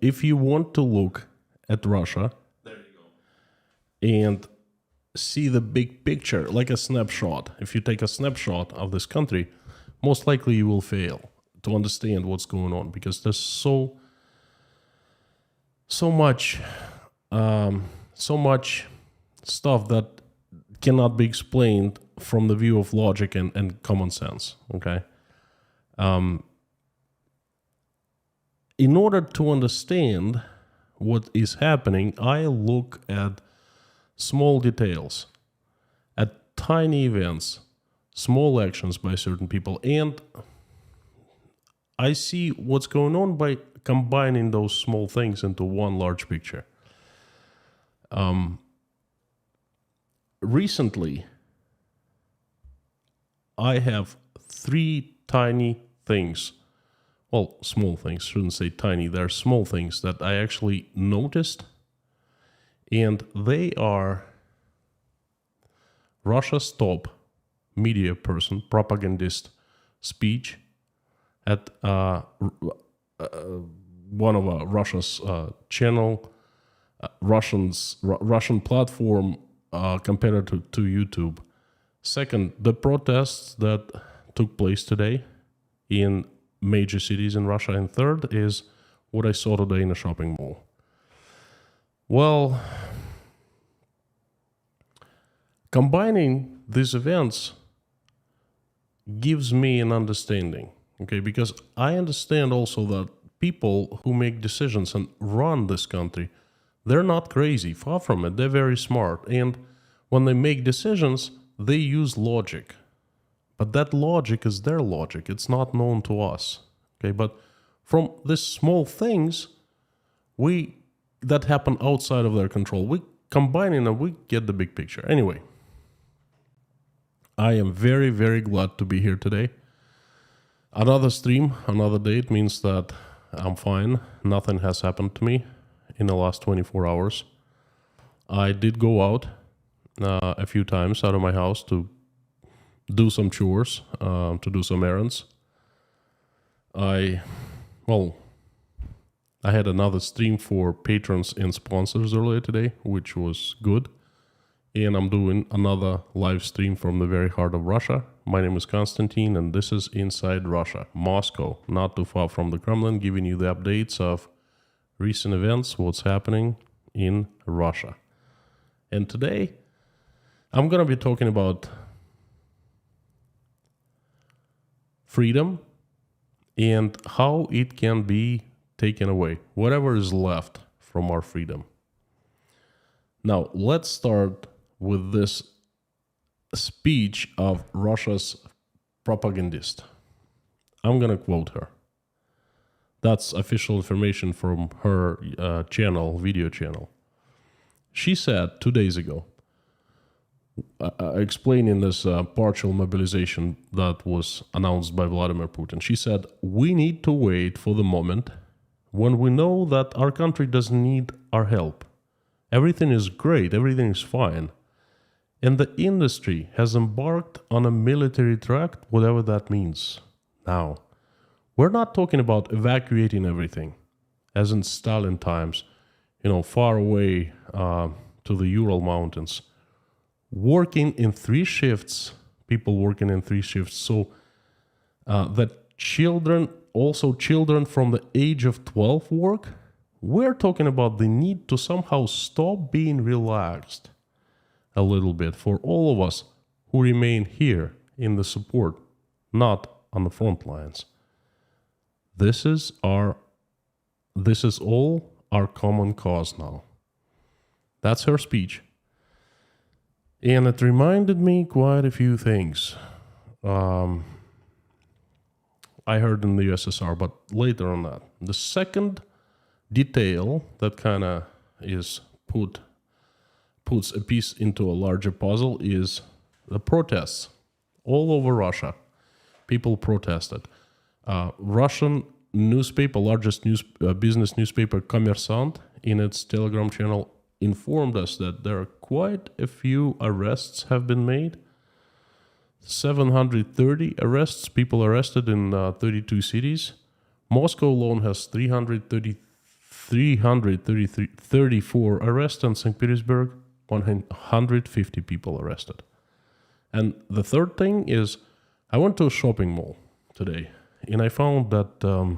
if you want to look at Russia and see the big picture, like a snapshot, if you take a snapshot of this country, most likely you will fail to understand what's going on, because there's so much stuff that cannot be explained from the view of logic and common sense. Okay. In order to understand what is happening, I look at small details, at tiny events, small actions by certain people, and I see what's going on by combining those small things into one large picture. Recently, I have 3 tiny things. Well, small things, shouldn't say tiny. They're small things that I actually noticed. And they are Russia's top media person, propagandist speech at one of Russia's channel, Russian platform compared to YouTube. Second, the protests that took place today in major cities in Russia. And third is what I saw today in a shopping mall. Well, combining these events gives me an understanding, okay? Because I understand also that people who make decisions and run this country, they're not crazy, far from it. They're very smart. And when they make decisions, they use logic. But that logic is their logic. It's not known to us. Okay, but from these small things that happen outside of their control, we combine it and we get the big picture. Anyway, I am very, very glad to be here today. Another stream, another day. It means that I'm fine. Nothing has happened to me in the last 24 hours. I did go out a few times out of my house to do some chores, to do some errands. I had another stream for patrons and sponsors earlier today, which was good. And I'm doing another live stream from the very heart of Russia. My name is Konstantin, and this is Inside Russia, Moscow, not too far from the Kremlin, giving you the updates of recent events, what's happening in Russia. And today, I'm going to be talking about freedom and how it can be taken away, whatever is left from our freedom. Now, let's start with this speech of Russia's propagandist. I'm going to quote her. That's official information from her video channel. She said 2 days ago, explaining this partial mobilization that was announced by Vladimir Putin. She said, "We need to wait for the moment when we know that our country doesn't need our help. Everything is great, everything is fine. And the industry has embarked on a military track, whatever that means. Now, we're not talking about evacuating everything, as in Stalin times, far away to the Ural Mountains. Working in 3 shifts, people working in 3 shifts, so that children from the age of 12 work. We're talking about the need to somehow stop being relaxed a little bit for all of us who remain here in the support, not on the front lines. This is all our common cause now." That's her speech. And it reminded me quite a few things I heard in the USSR, but later on that. The second detail that kind of is puts a piece into a larger puzzle is the protests all over Russia. People protested. Russian newspaper, largest business newspaper, Kommersant, in its Telegram channel, informed us that there are quite a few arrests have been made. 730 arrests, people arrested in 32 cities. Moscow alone has 333 334 arrests in St. Petersburg, 150 people arrested. And the third thing is, I went to a shopping mall today, and I found that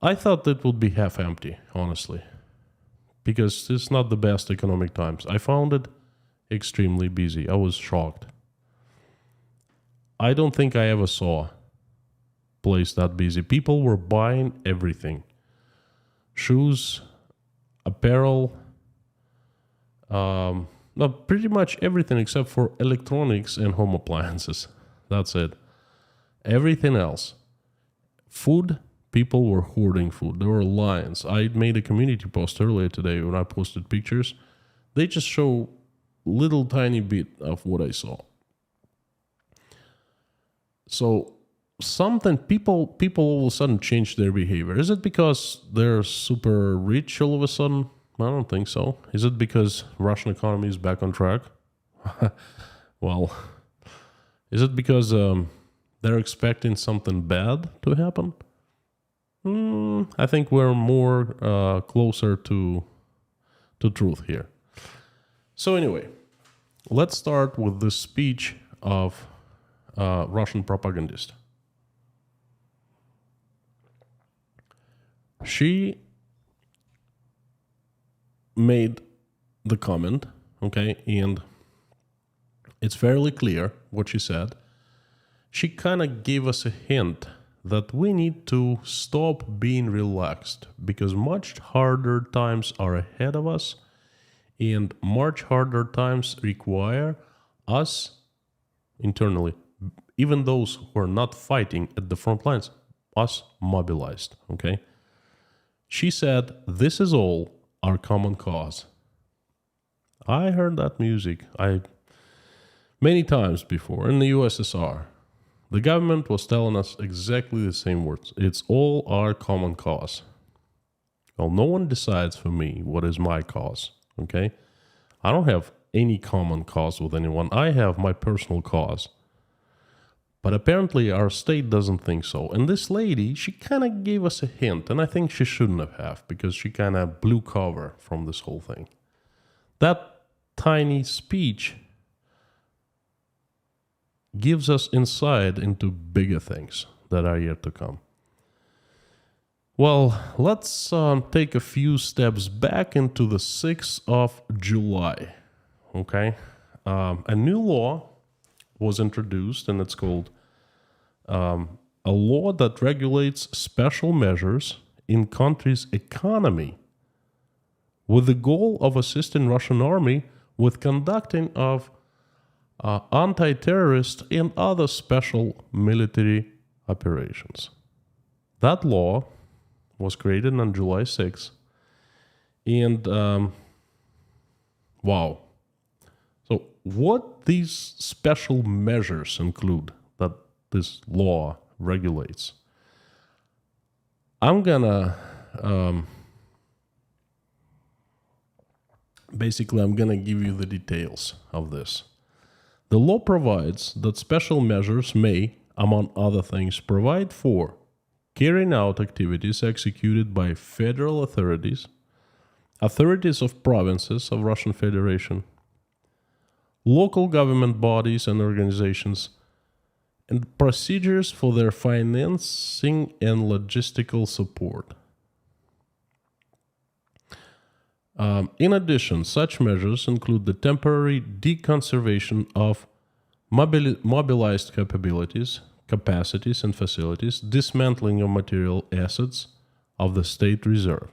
I thought it would be half empty, honestly, because it's not the best economic times. I found it extremely busy. I was shocked. I don't think I ever saw a place that busy. People were buying everything. Shoes, apparel, pretty much everything except for electronics and home appliances. That's it. Everything else. Food, people were hoarding food. There were lines. I made a community post earlier today when I posted pictures. They just show little tiny bit of what I saw. So something, people all of a sudden change their behavior. Is it because they're super rich all of a sudden? I don't think so. Is it because Russian economy is back on track? Well, is it because they're expecting something bad to happen? I think we're more closer to truth here. So anyway, let's start with the speech of Russian propagandist. She made the comment, okay, and it's fairly clear what she said. She kind of gave us a hint that we need to stop being relaxed because much harder times are ahead of us, and much harder times require us internally, even those who are not fighting at the front lines, us mobilized, okay? She said, this is all our common cause. I heard that music many times before in the USSR. The government was telling us exactly the same words. It's all our common cause. Well, no one decides for me what is my cause, okay? I don't have any common cause with anyone. I have my personal cause. But apparently our state doesn't think so. And this lady, she kind of gave us a hint, and I think she shouldn't have because she kind of blew cover from this whole thing. That tiny speech gives us insight into bigger things that are yet to come. Well, let's take a few steps back into the 6th of July, okay? A new law was introduced, and it's called a law that regulates special measures in country's economy with the goal of assisting Russian army with conducting of anti-terrorist and other special military operations. That law was created on July 6th, and wow. So what these special measures include that this law regulates? I'm gonna basically I'm gonna give you the details of this. The law provides that special measures may, among other things, provide for carrying out activities executed by federal authorities, authorities of provinces of Russian Federation, local government bodies and organizations, and procedures for their financing and logistical support. In addition, such measures include the temporary deconservation of mobilized capacities and facilities, dismantling of material assets of the state reserve.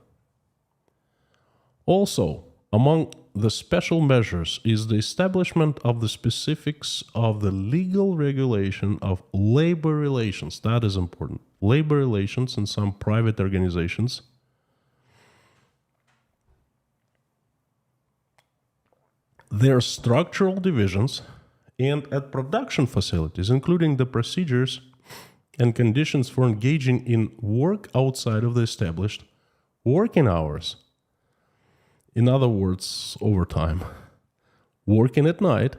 Also, among the special measures is the establishment of the specifics of the legal regulation of labor relations. That is important. Labor relations in some private organizations. Their structural divisions, and at production facilities, including the procedures and conditions for engaging in work outside of the established working hours. In other words, overtime, working at night,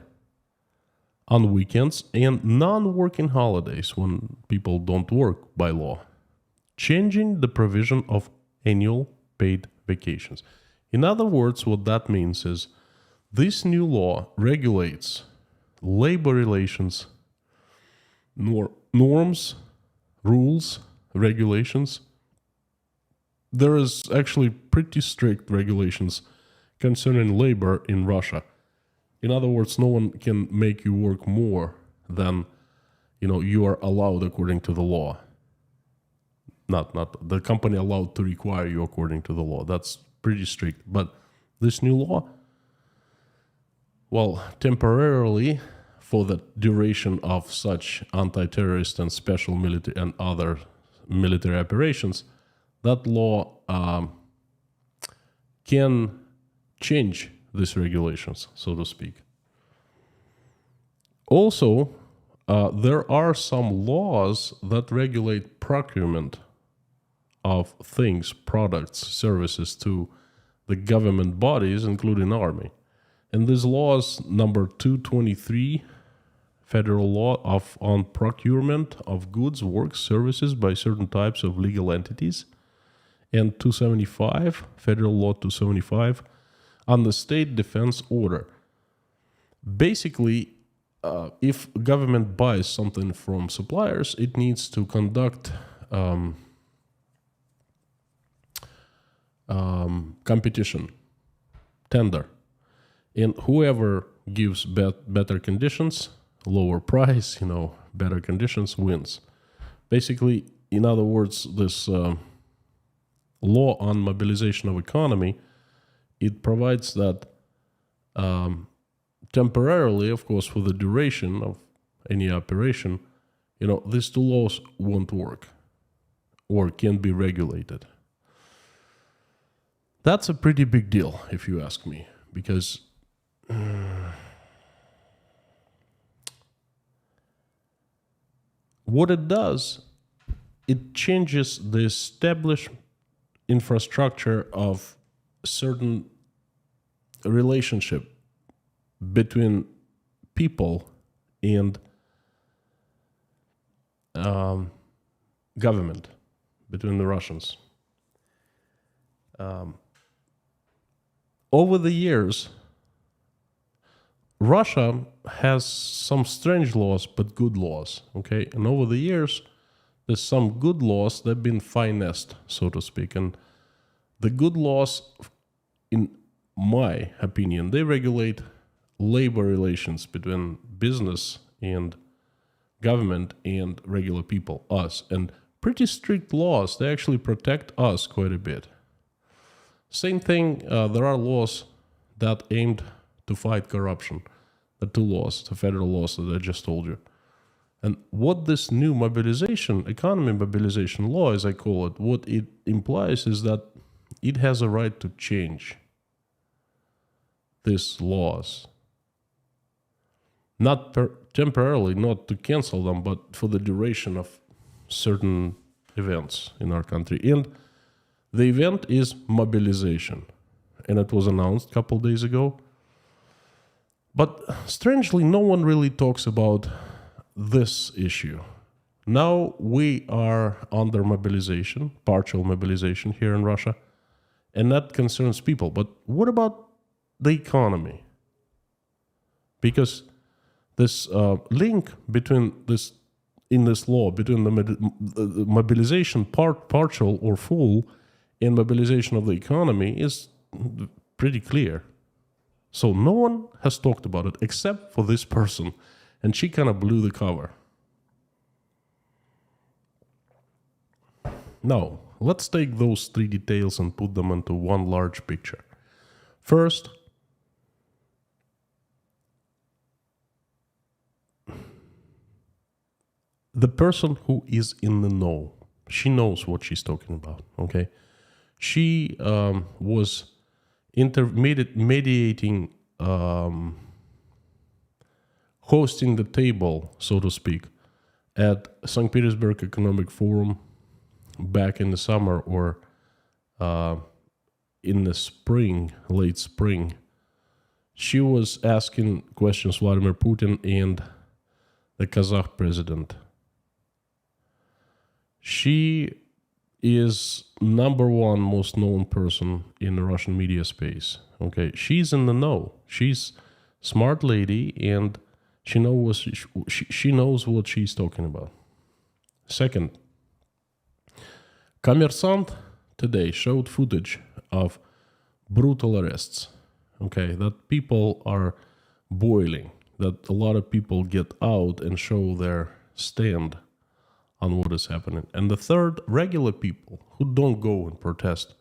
on weekends, and non-working holidays when people don't work by law. changing the provision of annual paid vacations. In other words, what that means is this new law regulates labor relations, norms, rules, regulations. There is actually pretty strict regulations concerning labor in Russia. In other words, no one can make you work more than you are allowed according to the law. Not the company allowed to require you according to the law. That's pretty strict. But this new law, well, temporarily, for the duration of such anti-terrorist and special military and other military operations, that law can change these regulations, so to speak. Also, there are some laws that regulate procurement of things, products, services to the government bodies, including army. And these laws, number 223, Federal Law on Procurement of Goods, Works, Services by certain types of legal entities, and 275, Federal Law 275, on the State Defense Order. Basically, if government buys something from suppliers, it needs to conduct competition, tender. And whoever gives better conditions, lower price, better conditions, wins. Basically, in other words, this law on mobilization of economy, it provides that temporarily, of course, for the duration of any operation, these two laws won't work or can be regulated. That's a pretty big deal, if you ask me, because what it does, it changes the established infrastructure of certain relationship between people and government, between the Russians. Over the years, Russia has some strange laws, but good laws, okay? And over the years, there's some good laws that have been finessed, so to speak. And the good laws, in my opinion, they regulate labor relations between business and government and regular people, us. And pretty strict laws, they actually protect us quite a bit. Same thing, there are laws that aimed to fight corruption. The two laws, the federal laws that I just told you. And what this new mobilization, economy mobilization law, as I call it, what it implies is that it has a right to change these laws. Not temporarily, not to cancel them, but for the duration of certain events in our country. And the event is mobilization. And it was announced a couple days ago. But strangely, no one really talks about this issue. Now we are under mobilization, partial mobilization here in Russia, and that concerns people. But what about the economy? Because this link between this, in this law, between the mobilization partial or full and mobilization of the economy is pretty clear. So no one has talked about it except for this person, and she kind of blew the cover. Now, let's take those three details and put them into one large picture. First, the person who is in the know, she knows what she's talking about, okay? She was mediating, hosting the table, so to speak, at St. Petersburg Economic Forum back in the summer or in the spring, late spring. She was asking questions Vladimir Putin and the Kazakh president. She is number one most known person in the Russian media space. Okay, she's in the know. She's smart lady, and she knows what she's talking about. Second, Kommersant today showed footage of brutal arrests. Okay, that people are boiling, that a lot of people get out and show their stand on what is happening. And the third, regular people who don't go and protest,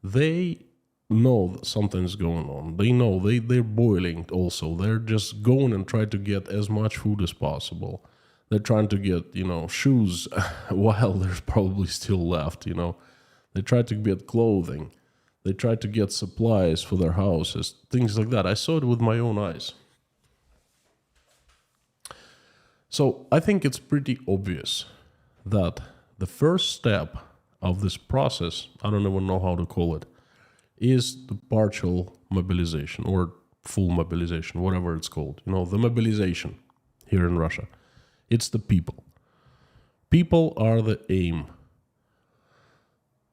they know that something's going on. They know they're boiling also. They're just going and try to get as much food as possible. They're trying to get, shoes while there's probably still left, They try to get clothing. They try to get supplies for their houses, things like that. I saw it with my own eyes. So I think it's pretty obvious that the first step of this process, I don't even know how to call it, is the partial mobilization or full mobilization, whatever it's called. The mobilization here in Russia. It's the people. People are the aim.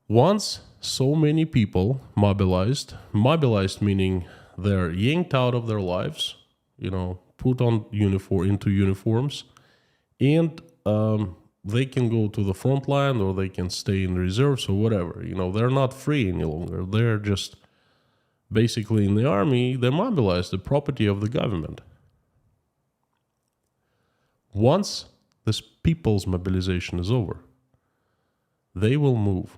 Once so many people mobilized meaning they're yanked out of their lives, put on into uniforms, and they can go to the front line or they can stay in the reserves or whatever. They're not free any longer. They're just basically in the army. They're mobilized, the property of the government. Once this people's mobilization is over, they will move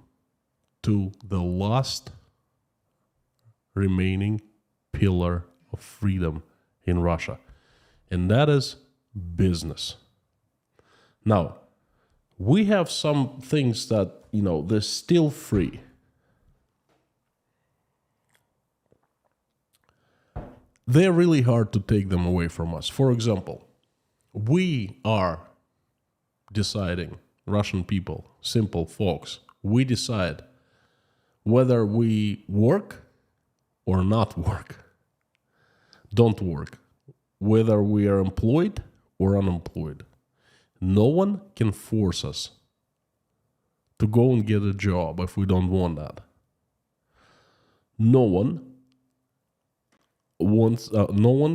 to the last remaining pillar of freedom in Russia, and that is business. Now, we have some things that, they're still free. They're really hard to take them away from us. For example, we are deciding, Russian people, simple folks, we decide whether we work or not work, don't work, whether we are employed or unemployed. No one can force us to go and get a job if we don't want that. No one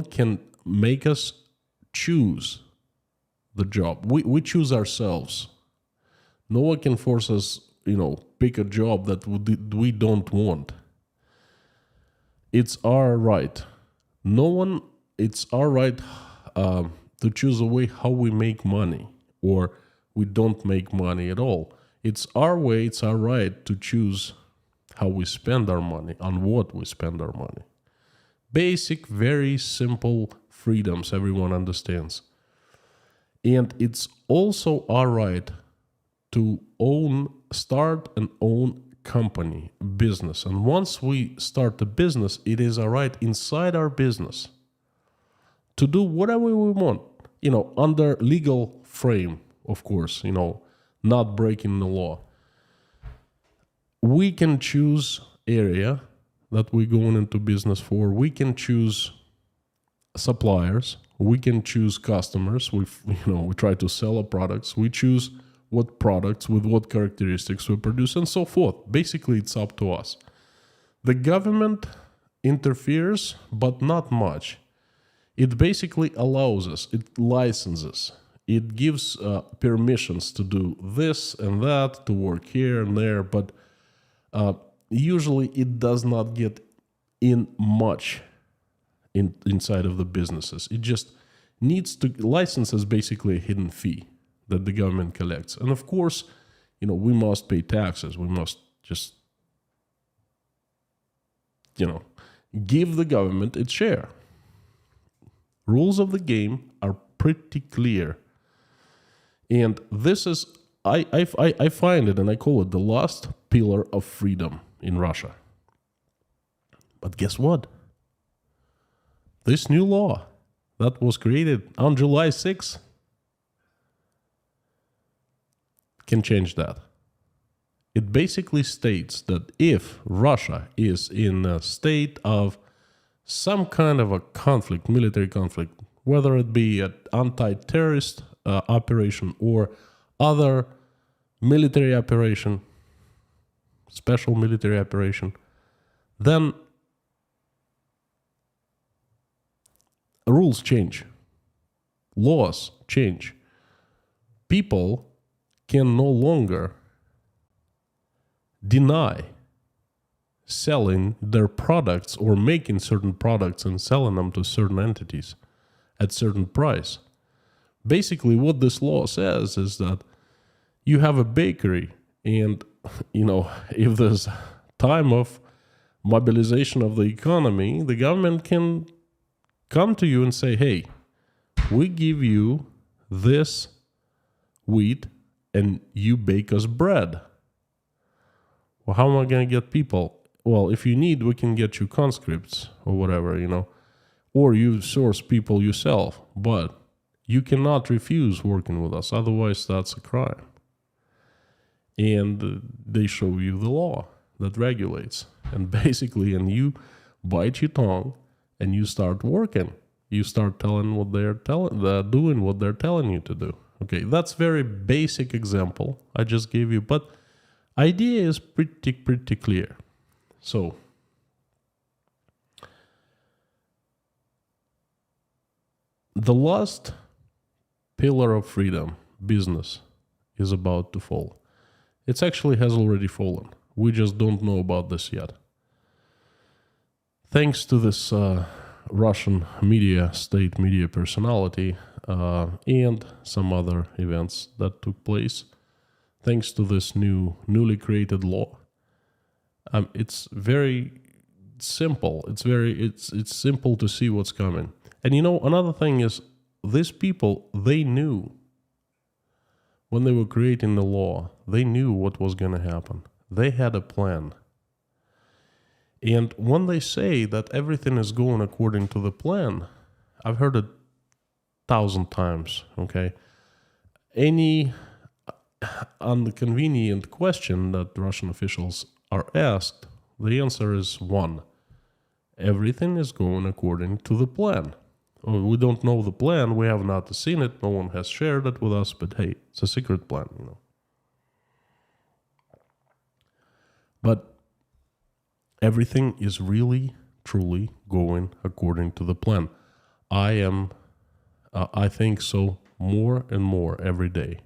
can make us choose the job. We choose ourselves. No one can force us, pick a job that we don't want. It's our right. It's our right to choose a way how we make money, or we don't make money at all. It's our way, it's our right to choose how we spend our money, on what we spend our money. Basic, very simple freedoms everyone understands. And it's also our right to start and own company, business. And once we start a business, it is our right inside our business to do whatever we want, under legal frame, of course, not breaking the law. We can choose area that we're going into business for. We can choose suppliers. We can choose customers. We try to sell our products. We choose what products with what characteristics we produce and so forth. Basically, it's up to us. The government interferes, but not much. It basically allows us, it licenses, it gives permissions to do this and that, to work here and there, but usually it does not get in much inside of the businesses. It just needs to, license is basically a hidden fee that the government collects. And of course, we must pay taxes. We must just, give the government its share. Rules of the game are pretty clear. And this is, I find it, and I call it the last pillar of freedom in Russia. But guess what? This new law that was created on July 6th can change that. It basically states that if Russia is in a state of some kind of a conflict, military conflict, whether it be an anti-terrorist operation or other military operation, special military operation, then rules change, laws change. People can no longer deny selling their products or making certain products and selling them to certain entities at certain price. Basically, what this law says is that you have a bakery, and if there's time of mobilization of the economy, the government can come to you and say, hey, we give you this wheat and you bake us bread. Well, how am I going to get people? Well, if you need, we can get you conscripts or whatever, or you source people yourself, but you cannot refuse working with us. Otherwise, that's a crime. And they show you the law that regulates. And basically, and you bite your tongue and you start working. You start telling what they're doing what they're telling you to do. Okay, that's very basic example I just gave you, but idea is pretty clear. So, the last pillar of freedom, business, is about to fall. It actually has already fallen. We just don't know about this yet. Thanks to this Russian state media personality, and some other events that took place, thanks to this newly created law, it's very simple. It's simple to see what's coming. And another thing is, these people, they knew when they were creating the law, they knew what was going to happen. They had a plan. And when they say that everything is going according to the plan, I've heard it 1,000 times, okay? Any inconvenient question that Russian officials are asked, the answer is one: everything is going according to the plan. We don't know the plan, we have not seen it, no one has shared it with us, but hey, it's a secret plan, But everything is really, truly going according to the plan. I think so more and more every day.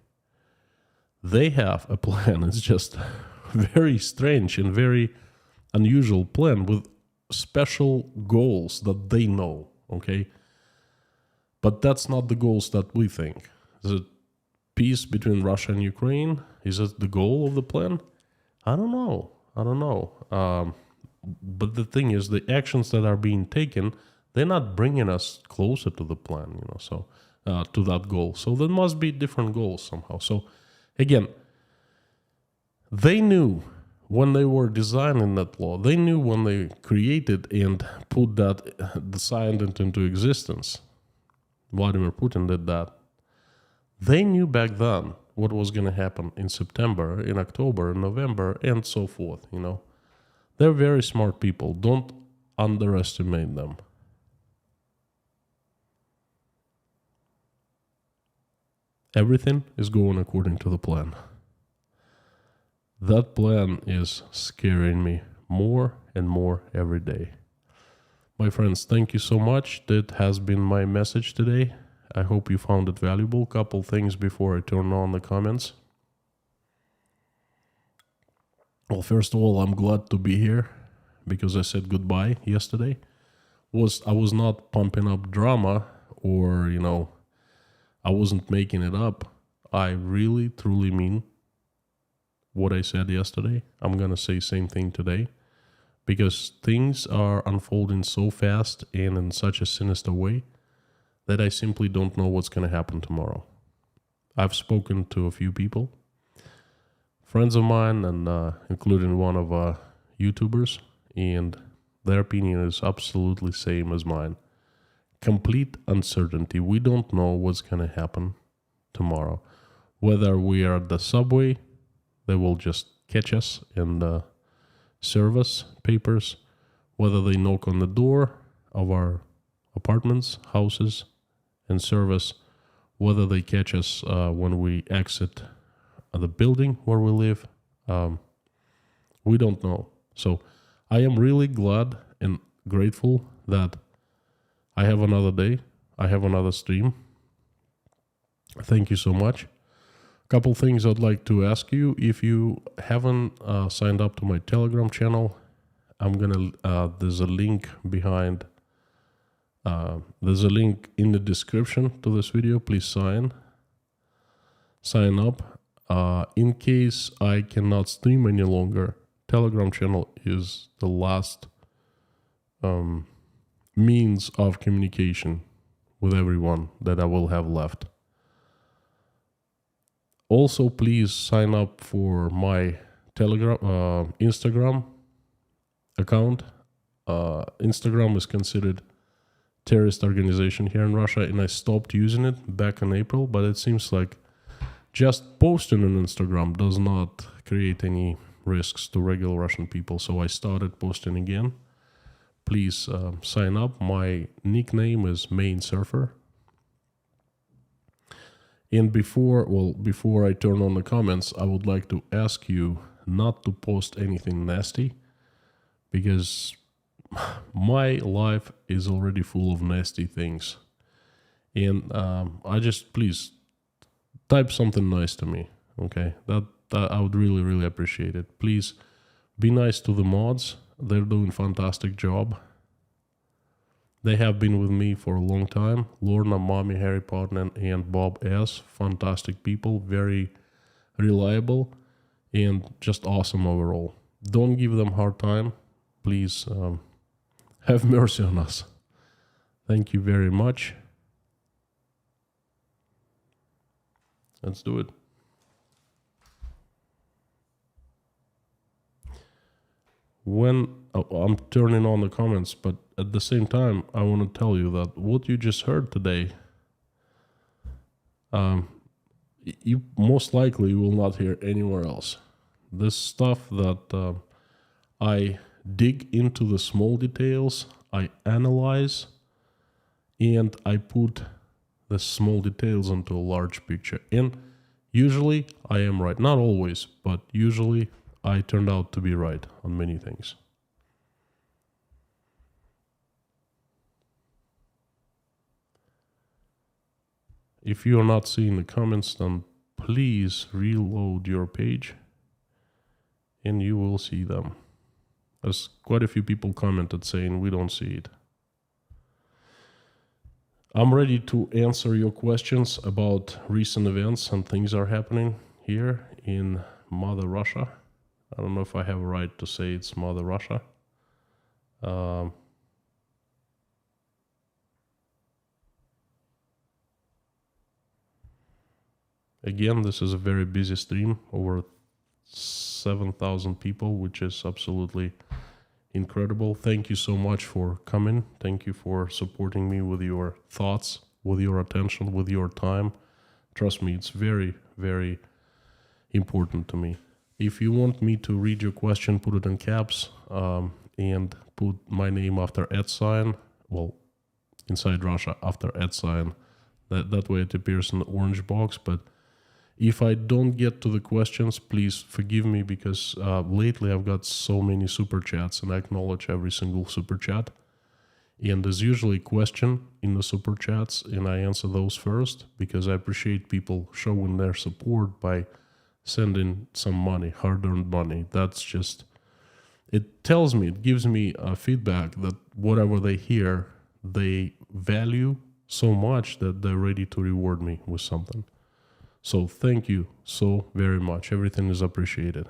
They have a plan. It's just very strange and very unusual plan with special goals that they know, okay? But that's not the goals that we think. Is it peace between Russia and Ukraine? Is it the goal of the plan? I don't know. But the thing is, the actions that are being taken, they're not bringing us closer to the plan, to that goal. So there must be different goals somehow. So again, they knew when they were designing that law, they knew when they created and put signed it into existence. Vladimir Putin did that. They knew back then what was going to happen in September, in October, in November, and so forth, They're very smart people. Don't underestimate them. Everything is going according to the plan. That plan is scaring me more and more every day. My friends, thank you so much. That has been my message today. I hope you found it valuable. Couple things before I turn on the comments. Well, first of all, I'm glad to be here because I said goodbye yesterday. I was not pumping up drama or, I wasn't making it up. I really, truly mean what I said yesterday. I'm going to say same thing today because things are unfolding so fast and in such a sinister way that I simply don't know what's going to happen tomorrow. I've spoken to a few people, friends of mine, and including one of YouTubers, and their opinion is absolutely same as mine. Complete uncertainty. We don't know what's going to happen tomorrow. Whether we are at the subway, they will just catch us and serve us papers. Whether they knock on the door of our apartments, houses, and serve us. Whether they catch us when we exit the building where we live. We don't know. So I am really glad and grateful that I have another day. I have another stream. Thank you so much. Couple things I'd like to ask you. If you haven't signed up to my Telegram channel, there's a link behind. There's a link in the description to this video. Please sign up. In case I cannot stream any longer, Telegram channel is the last means of communication with everyone that I will have left. Also, please sign up for my Instagram account. Instagram is considered terrorist organization here in Russia, and I stopped using it back in April, but it seems like just posting on Instagram does not create any risks to regular Russian people, so I started posting again. Please sign up. My nickname is Main Surfer. And before I turn on the comments, I would like to ask you not to post anything nasty, because my life is already full of nasty things. And please type something nice to me, okay? That I would really, really appreciate it. Please be nice to the mods. They're doing a fantastic job. They have been with me for a long time. Lorna, Mommy, Harry Potter, and Bob S. Fantastic people, very reliable, and just awesome overall. Don't give them a hard time. Please have mercy on us. Thank you very much. Let's do it. I'm turning on the comments, but at the same time, I want to tell you that what you just heard today, you most likely will not hear anywhere else. This stuff that I dig into the small details, I analyze, and I put the small details into a large picture. And usually I am right. Not always, but usually I turned out to be right on many things. If you are not seeing the comments, then please reload your page and you will see them. There's quite a few people commented saying we don't see it. I'm ready to answer your questions about recent events and things are happening here in Mother Russia. I don't know if I have a right to say it's Mother Russia. Again, this is a very busy stream, over 7,000 people, which is absolutely incredible. Thank you so much for coming. Thank you for supporting me with your thoughts, with your attention, with your time. Trust me, it's very, very important to me. If you want me to read your question, put it in caps and put my name after @ well, inside Russia after @ that way it appears in the orange box. But if I don't get to the questions, please forgive me, because lately I've got so many super chats and I acknowledge every single super chat. And there's usually a question in the super chats and I answer those first, because I appreciate people showing their support by sending some money, hard-earned money. That's just, it tells me, it gives me feedback that whatever they hear, they value so much that they're ready to reward me with something. So thank you so very much. Everything is appreciated.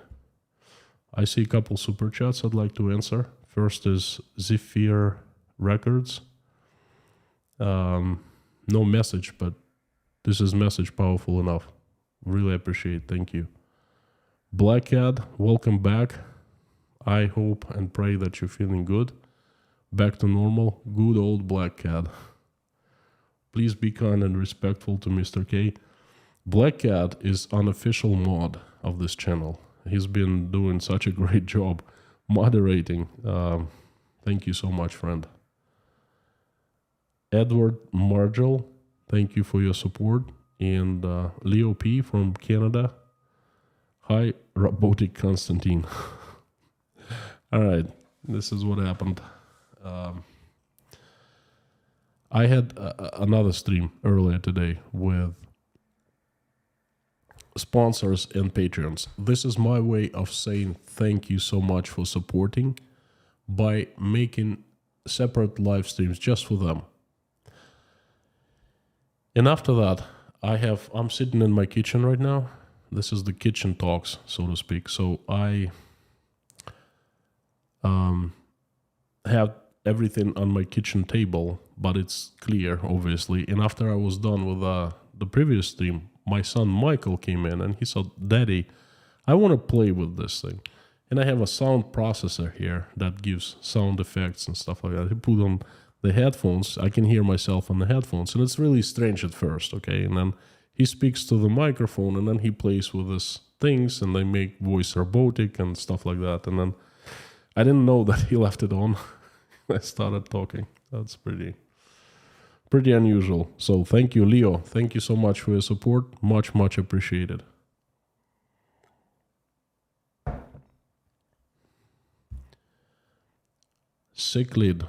I see a couple super chats I'd like to answer. First is Zephyr Records. No message, but this is message powerful enough. Really appreciate it. Thank you. Black Cat, welcome back. I hope and pray that you're feeling good. Back to normal. Good old Black Cat. Please be kind and respectful to Mr. K. Black Cat is unofficial mod of this channel. He's been doing such a great job moderating. Thank you so much, friend. Edward Margel, thank you for your support. And Leo P from Canada. Hi, Robotic Constantine. All right, this is what happened. I had another stream earlier today with sponsors and patrons. This is my way of saying thank you so much for supporting by making separate live streams just for them. And after that, I'm sitting in my kitchen right now. This is the kitchen talks, so to speak. So I have everything on my kitchen table, but it's clear, obviously. And after I was done with the previous stream, my son Michael came in and he said, "Daddy, I want to play with this thing." And I have a sound processor here that gives sound effects and stuff like that. He put on the headphones. I can hear myself on the headphones. And it's really strange at first, okay? And then he speaks to the microphone and then he plays with these things and they make voice robotic and stuff like that. And then I didn't know that he left it on. I started talking. That's pretty unusual. So thank you, Leo. Thank you so much for your support. Much, much appreciated. Ciclid,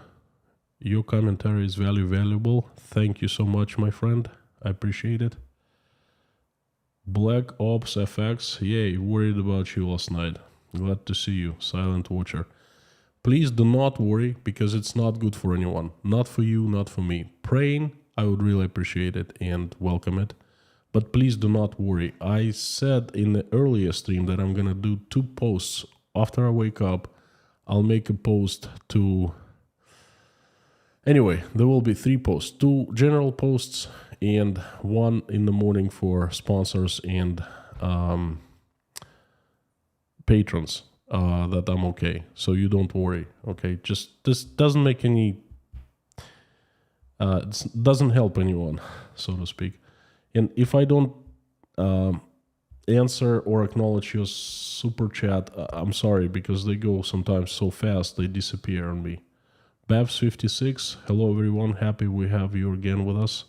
your commentary is valuable. Thank you so much, my friend. I appreciate it. Black Ops FX, yay, worried about you last night. Glad to see you, Silent Watcher. Please do not worry, because it's not good for anyone. Not for you, not for me. Praying, I would really appreciate it and welcome it. But please do not worry. I said in the earlier stream that I'm gonna do 2 posts. After I wake up, I'll make a post to... Anyway, there will be 3 posts. 2 general posts and 1 in the morning for sponsors and patrons. That I'm okay, so you don't worry, okay? Just this doesn't make any, it doesn't help anyone, so to speak. And if I don't answer or acknowledge your super chat, I'm sorry, because they go sometimes so fast, they disappear on me. Babs56, hello everyone, happy we have you again with us.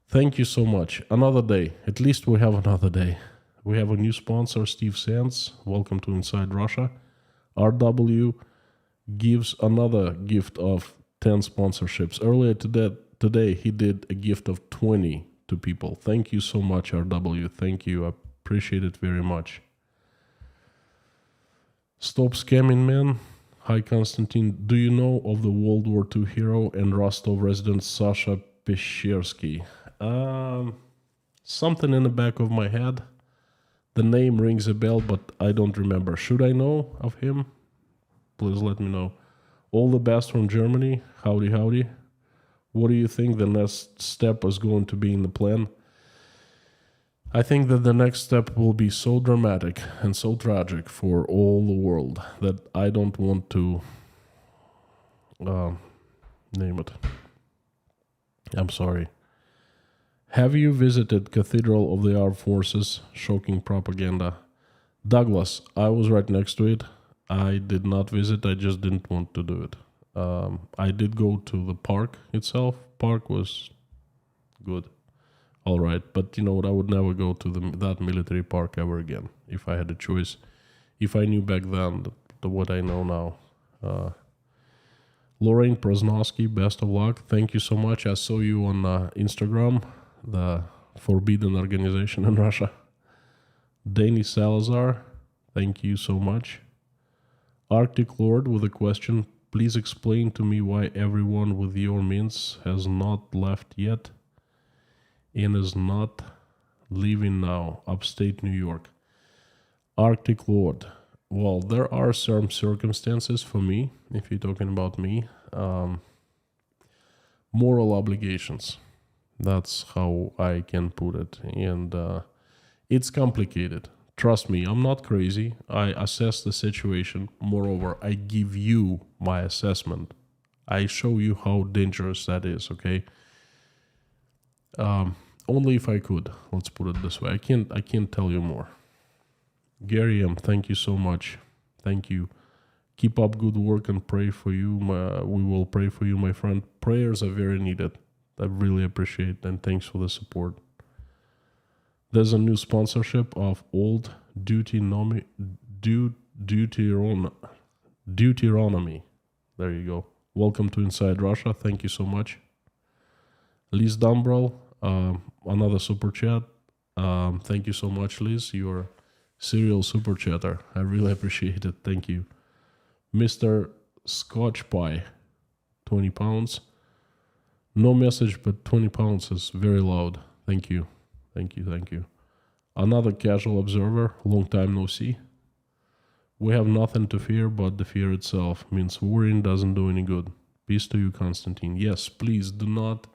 Thank you so much. Another day, at least we have another day. We have a new sponsor, Steve Sands. Welcome to Inside Russia. RW gives another gift of 10 sponsorships. Earlier today, he did a gift of 20 to people. Thank you so much, RW. Thank you. I appreciate it very much. Stop Scamming Man. Hi, Konstantin. Do you know of the World War II hero and Rostov resident Sasha Peshersky? Something in the back of my head. The name rings a bell, but I don't remember. Should I know of him? Please let me know. All the best from Germany. Howdy, howdy. What do you think the next step is going to be in the plan? I think that the next step will be so dramatic and so tragic for all the world that I don't want to name it. I'm sorry. Have you visited Cathedral of the Armed Forces? Shocking propaganda. Douglas, I was right next to it. I did not visit, I just didn't want to do it. I did go to the park itself. Park was good. All right, but you know what? I would never go to that military park ever again if I had a choice. If I knew back then what I know now. Lorraine Prosnowski, best of luck. Thank you so much. I saw you on Instagram, the forbidden organization in Russia. Danny Salazar, thank you so much. Arctic Lord with a question. Please explain to me why everyone with your means has not left yet and is not leaving now, upstate New York. Arctic Lord. Well, there are some circumstances for me, if you're talking about me. Moral obligations. That's how I can put it. And it's complicated. Trust me, I'm not crazy. I assess the situation. Moreover, I give you my assessment. I show you how dangerous that is, okay? Only if I could. Let's put it this way. I can't tell you more. Gary M, thank you so much. Thank you. Keep up good work and pray for you. We will pray for you, my friend. Prayers are very needed. I really appreciate it, and thanks for the support. There's a new sponsorship of Old Duty Deuteronomy. There you go. Welcome to Inside Russia. Thank you so much. Liz Dumbrell, another super chat. Thank you so much, Liz. You're a serial super chatter. I really appreciate it. Thank you. Mr. Scotch Pie, 20 pounds. No message, but 20 pounds is very loud. Thank you. Thank you. Thank you. Another casual observer. Long time no see. We have nothing to fear, but the fear itself means worrying doesn't do any good. Peace to you, Constantine. Yes, please do not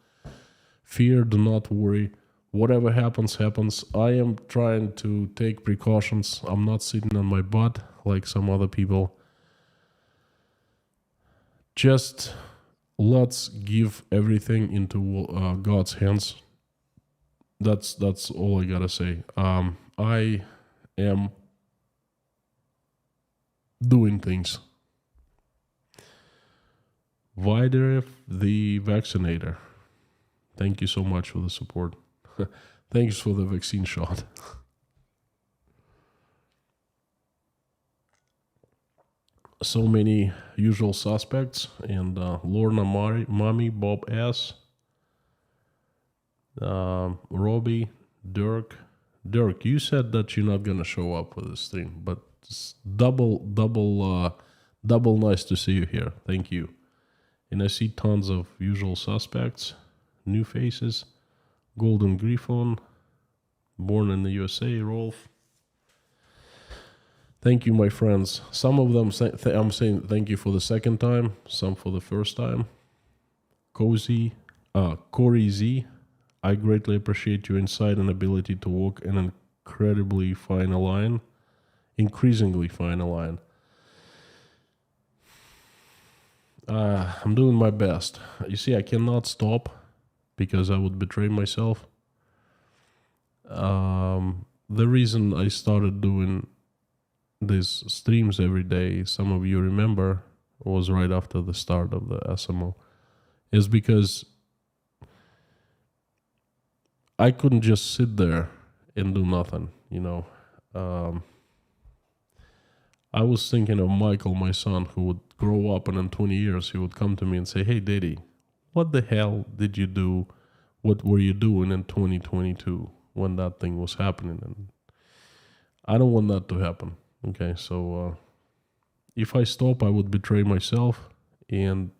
fear, do not worry. Whatever happens, happens. I am trying to take precautions. I'm not sitting on my butt like some other people. Just let's give everything into God's hands. That's all I gotta say. I am doing things. Viderif the vaccinator. Thank you so much for the support. Thanks for the vaccine shot. So many usual suspects. And Lorna Mommy, Bob S. Robbie, Dirk. Dirk, you said that you're not gonna show up for the stream, but it's double nice to see you here. Thank you. And I see tons of usual suspects, new faces. Golden Griffon, born in the USA, Rolf. Thank you, my friends. Some of them I'm saying thank you for the second time, some for the first time. Corey Z, I greatly appreciate your insight and ability to walk an incredibly fine line, increasingly fine line. I'm doing my best. You see, I cannot stop because I would betray myself. The reason I started doing these streams every day, some of you remember, was right after the start of the SMO, is because I couldn't just sit there and do nothing, you know. I was thinking of Michael, my son, who would grow up and in 20 years he would come to me and say, "Hey, Daddy, what the hell did you do? What were you doing in 2022 when that thing was happening?" And I don't want that to happen. Okay, so if I stop, I would betray myself, and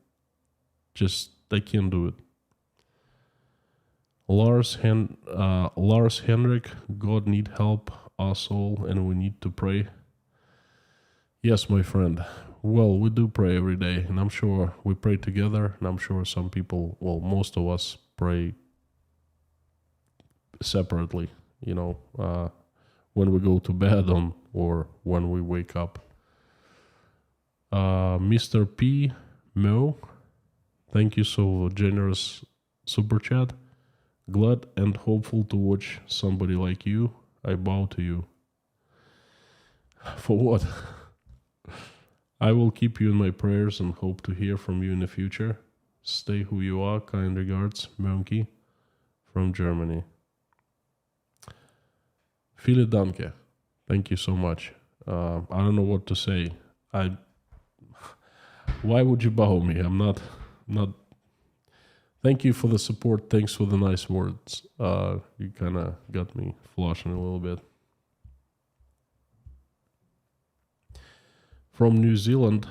I can't do it. Lars Henrik, God need help us all, and we need to pray. Yes, my friend. Well, we do pray every day, and I'm sure we pray together, and I'm sure some people, well, most of us pray separately, you know, when we go to bed or when we wake up. Mr. P. Mo, thank you so generous super chat. Glad and hopeful to watch somebody like you. I bow to you. For what? I will keep you in my prayers and hope to hear from you in the future. Stay who you are. Kind regards, Monkey from Germany. Viele danke. Thank you so much. I don't know what to say. Why would you bow me? I'm not. Thank you for the support. Thanks for the nice words. You kind of got me flushing a little bit. From New Zealand,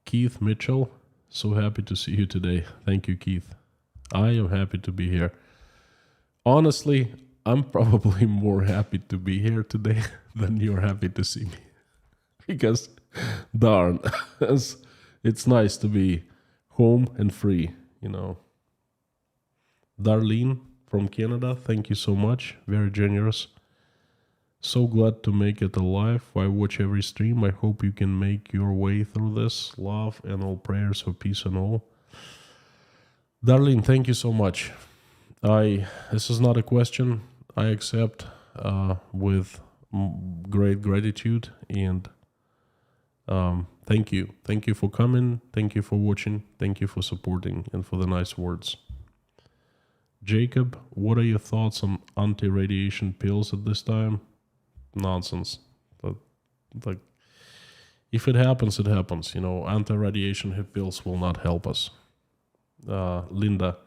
Keith Mitchell. So happy to see you today. Thank you, Keith. I am happy to be here. Honestly, I'm probably more happy to be here today than you're happy to see me. Because, darn, it's nice to be home and free, you know. Darlene from Canada, thank you so much. Very generous. So glad to make it alive. I watch every stream. I hope you can make your way through this. Love and all prayers for peace and all. Darlene, thank you so much. This is not a question. I accept with great gratitude, and thank you. Thank you for coming. Thank you for watching. Thank you for supporting and for the nice words. Jacob, what are your thoughts on anti-radiation pills at this time? Nonsense. Like, If it happens, it happens. Anti-radiation pills will not help us. Linda,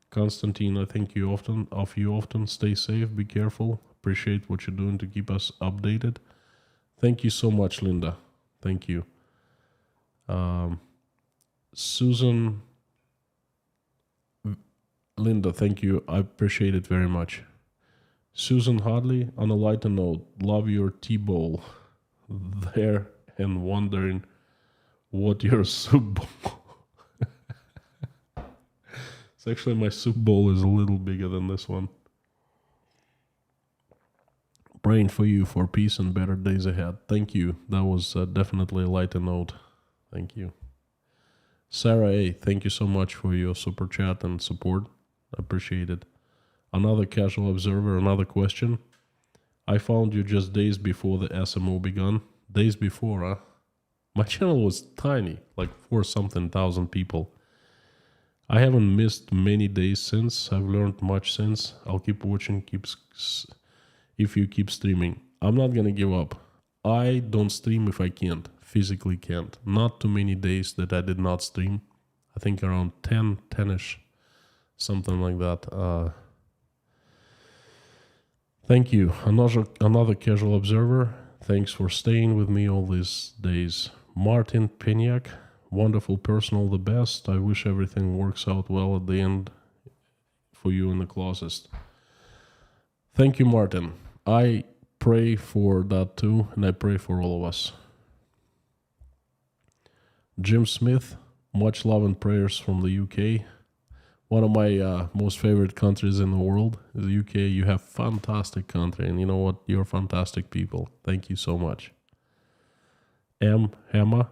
Konstantin, I think you often stay safe, be careful. Appreciate what you're doing to keep us updated. Thank you so much, Linda. Thank you. Susan, Linda, thank you. I appreciate it very much. Susan Hadley, on a lighter note, love your tea bowl there and wondering what your soup bowl. It's actually, my soup bowl is a little bigger than this one. Praying for you for peace and better days ahead. Thank you. That was definitely a lighter note. Thank you. Sarah A., thank you so much for your super chat and support. I appreciate it. Another casual observer, another question. I found you just days before the SMO began. Days before, huh? My channel was tiny, like 4-something thousand people. I haven't missed many days since. I've learned much since. I'll keep watching, if you keep streaming. I'm not gonna give up. I don't stream if I can't. Physically can't. Not too many days that I did not stream. I think around 10-ish. Something like that. Thank you. Another casual observer. Thanks for staying with me all these days. Martin Peniak. Wonderful person, all the best. I wish everything works out well at the end for you in the closest. Thank you, Martin. I pray for that too, and I pray for all of us. Jim Smith, much love and prayers from the UK. One of my most favorite countries in the world is the UK. You have fantastic country, and you know what? You're fantastic people. Thank you so much. Hammer,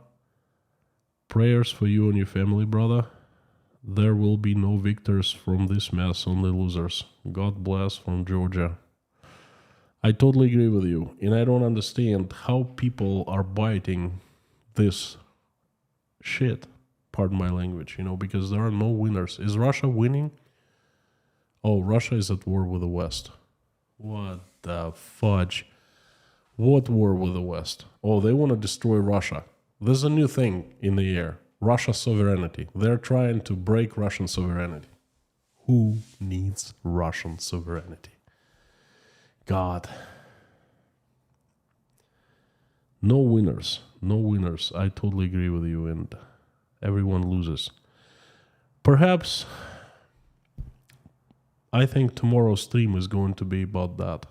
prayers for you and your family, brother. There will be no victors from this mess, only losers. God bless from Georgia. I totally agree with you, and I don't understand how people are biting this shit, pardon my language, because there are no winners. Is Russia winning? Oh, Russia is at war with the West. What the fudge? What war with the West? Oh, they want to destroy Russia. There's a new thing in the air. Russia sovereignty. They're trying to break Russian sovereignty. Who needs Russian sovereignty? God. No winners. No winners. I totally agree with you, and everyone loses. Perhaps I think tomorrow's stream is going to be about that.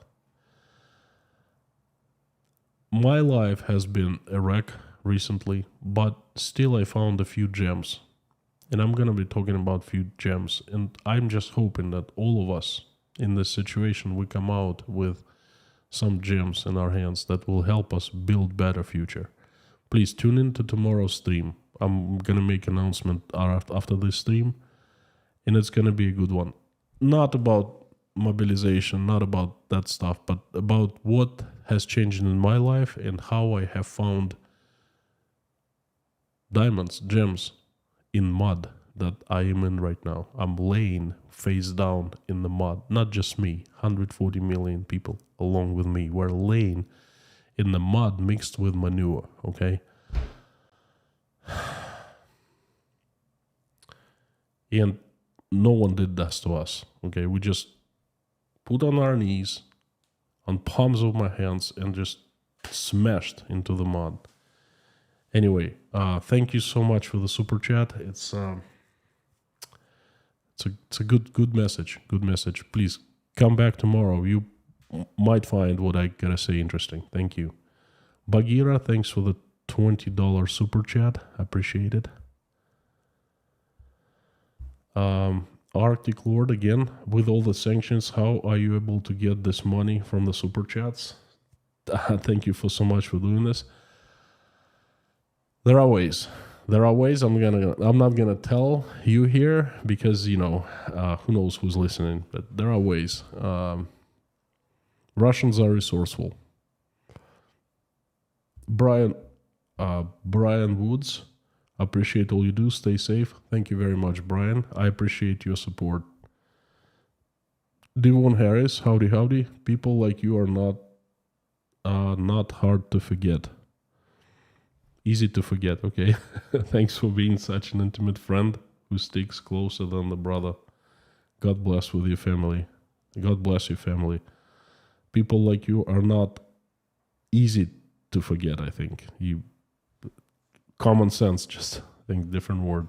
My life has been a wreck recently, but still I found a few gems. And I'm going to be talking about a few gems. And I'm just hoping that all of us in this situation, we come out with some gems in our hands that will help us build better future. Please tune in to tomorrow's stream. I'm going to make an announcement after this stream, and it's going to be a good one. Not about mobilization, not about that stuff, but about what has changed in my life and how I have found diamonds, gems in mud that I am in right now. I'm laying face down in the mud. Not just me, 140 million people along with me. We're laying in the mud mixed with manure, okay? And no one did this to us, okay? We just put on our knees, on palms of my hands, and just smashed into the mud. Anyway, thank you so much for the super chat. It's a good message. Good message. Please come back tomorrow. You might find what I gotta say interesting. Thank you. Bagheera, thanks for the $20 super chat. I appreciate it. Arctic Lord, again, with all the sanctions, how are you able to get this money from the super chats? Thank you so much for doing this. There are ways. I'm not gonna tell you here because who knows who's listening. But there are ways. Russians are resourceful. Brian Woods, appreciate all you do. Stay safe. Thank you very much, Brian. I appreciate your support. Devon Harris, howdy. People like you are not hard to forget. easy to forget, okay? Thanks for being such an intimate friend who sticks closer than the brother. God bless with your family. God bless your family. People like you are not easy to forget, I think. Common sense, just I think different word.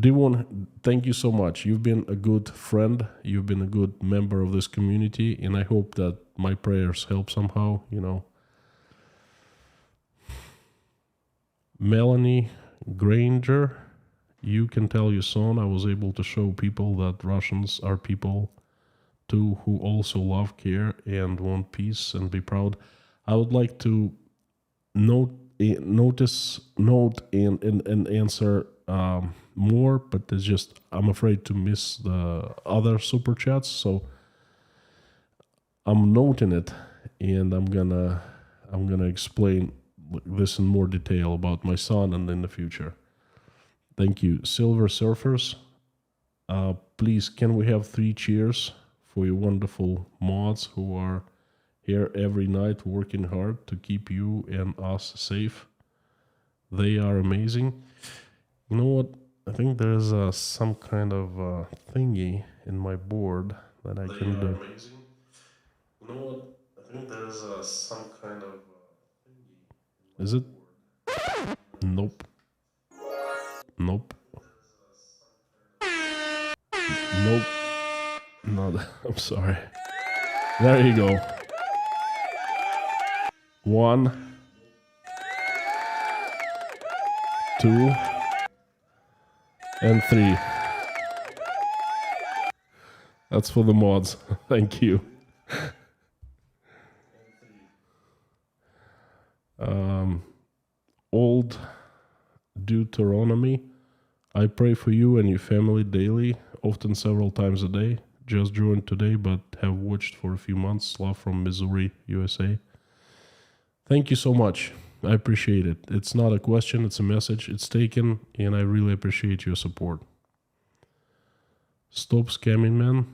Devon, thank you so much. You've been a good friend. You've been a good member of this community, and I hope that my prayers help somehow, Melanie Granger, you can tell your son I was able to show people that Russians are people too who also love, care, and want peace and be proud. I would like to note and answer more, but it's just I'm afraid to miss the other super chats, so I'm noting it, and I'm gonna explain this in more detail about my son and in the future. Thank you. Silver Surfers, please can we have 3 cheers for your wonderful mods who are here every night working hard to keep you and us safe. They are amazing. You know what? I think there's some kind of thingy in my board that I can do. Amazing. You know what? I think there's some kind of thingy. Is it? Nope. Nope. Nope. No, I'm sorry. There you go. 1, 2, and 3. That's for the mods. Thank you. Old Deuteronomy. I pray for you and your family daily, often several times a day. Just joined today, but have watched for a few months. Love from Missouri, USA. Thank you so much. I appreciate it. It's not a question, it's a message. It's taken, and I really appreciate your support. Stop scamming, man.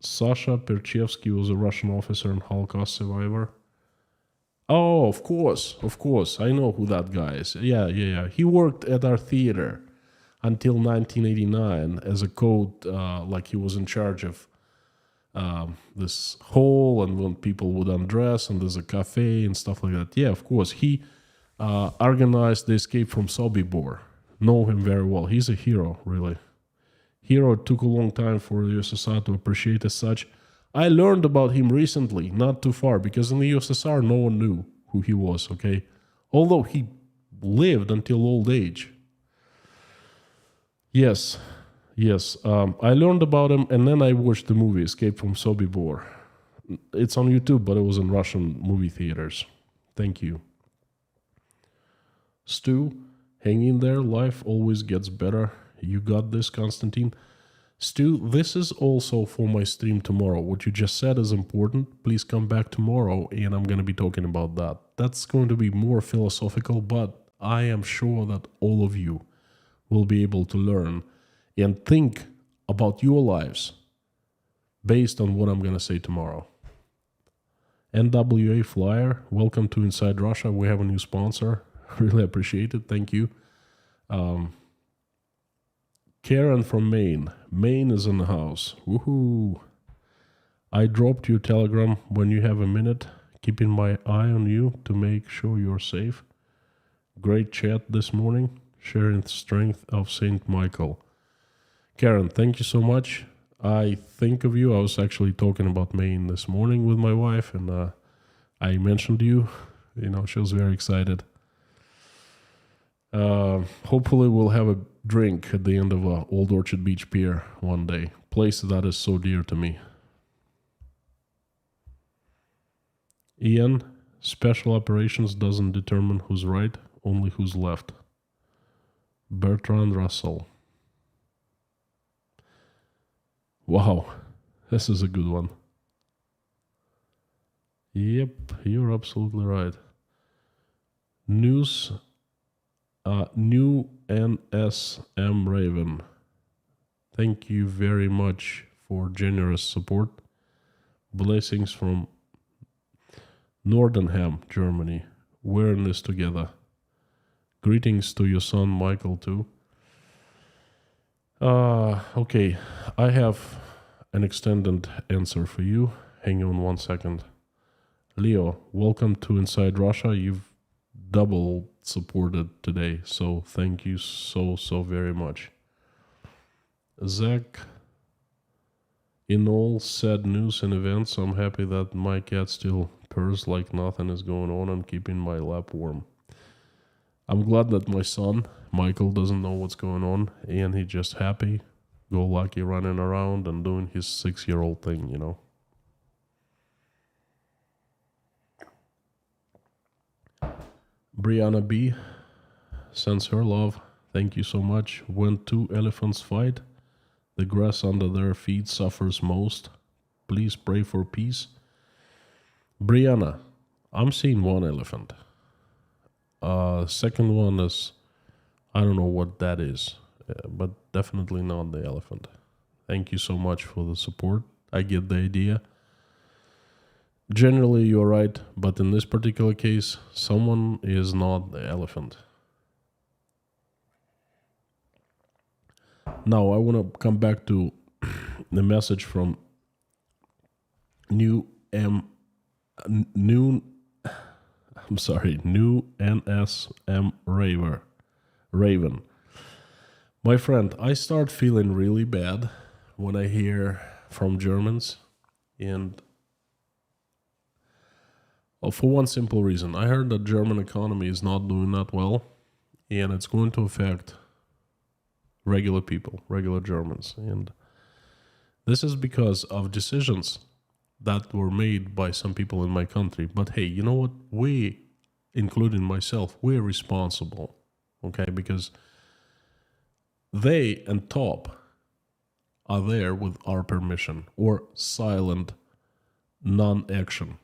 Sasha Perchevsky was a Russian officer and Holocaust survivor. Oh, of course. I know who that guy is. Yeah. He worked at our theater until 1989 as a code, like he was in charge of this hall and when people would undress and there's a cafe and stuff like that. Yeah, of course. He organized the escape from Sobibor. Know him very well. He's a hero, really. Hero took a long time for the USSR to appreciate as such. I learned about him recently, not too far, because in the USSR no one knew who he was, okay? Although he lived until old age. Yes. I learned about him, and then I watched the movie Escape from Sobibor. It's on YouTube, but it was in Russian movie theaters. Thank you. Stu, hang in there. Life always gets better. You got this, Konstantin. Stu, this is also for my stream tomorrow. What you just said is important. Please come back tomorrow, and I'm going to be talking about that. That's going to be more philosophical, but I am sure that all of you will be able to learn and think about your lives based on what I'm going to say tomorrow. NWA Flyer, welcome to Inside Russia. We have a new sponsor. Really appreciate it. Thank you. Karen from Maine. Maine is in the house. Woohoo. I dropped your telegram when you have a minute. Keeping my eye on you to make sure you're safe. Great chat this morning. Sharing the strength of St. Michael. Karen, thank you so much. I think of you. I was actually talking about Maine this morning with my wife, and I mentioned you. She was very excited. Hopefully we'll have a drink at the end of Old Orchard Beach Pier one day. Place that is so dear to me. Ian, special operations doesn't determine who's right, only who's left. Bertrand Russell. Wow, this is a good one. Yep, you're absolutely right. New NSM Raven. Thank you very much for generous support. Blessings from Nordenham, Germany. We're in this together. Greetings to your son, Michael, too. Okay, I have an extended answer for you. Hang on 1 second. Leo, welcome to Inside Russia. You've double supported today, so thank you so very much. Zach, in all sad news and events, I'm happy that my cat still purrs like nothing is going on and keeping my lap warm. I'm glad that my son, Michael, doesn't know what's going on, and he's just happy, go lucky, running around and doing his 6-year-old thing, you know. Brianna B sends her love. Thank you so much. When two elephants fight, the grass under their feet suffers most. Please pray for peace. Brianna, I'm seeing one elephant. Second one is, I don't know what that is, but definitely not the elephant. Thank you so much for the support. I get the idea. Generally, you're right, but in this particular case, someone is not the elephant. Now, I want to come back to the message from new NSM Raven. My friend, I start feeling really bad when I hear from Germans, and for one simple reason. I heard that German economy is not doing that well, and it's going to affect regular people, regular Germans. And this is because of decisions that were made by some people in my country. But hey, you know what? We, including myself, we're responsible, okay? Because they and top are there with our permission or silent non-action,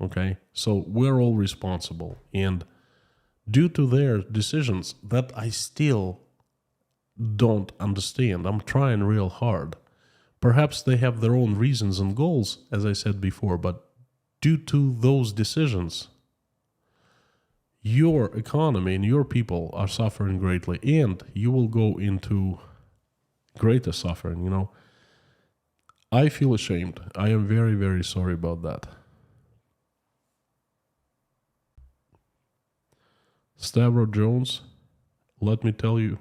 okay? So we're all responsible. And due to their decisions that I still don't understand, I'm trying real hard. Perhaps they have their own reasons and goals, as I said before, but due to those decisions, your economy and your people are suffering greatly, and you will go into greater suffering, you know. I feel ashamed. I am very, very sorry about that. Stavro Jones, let me tell you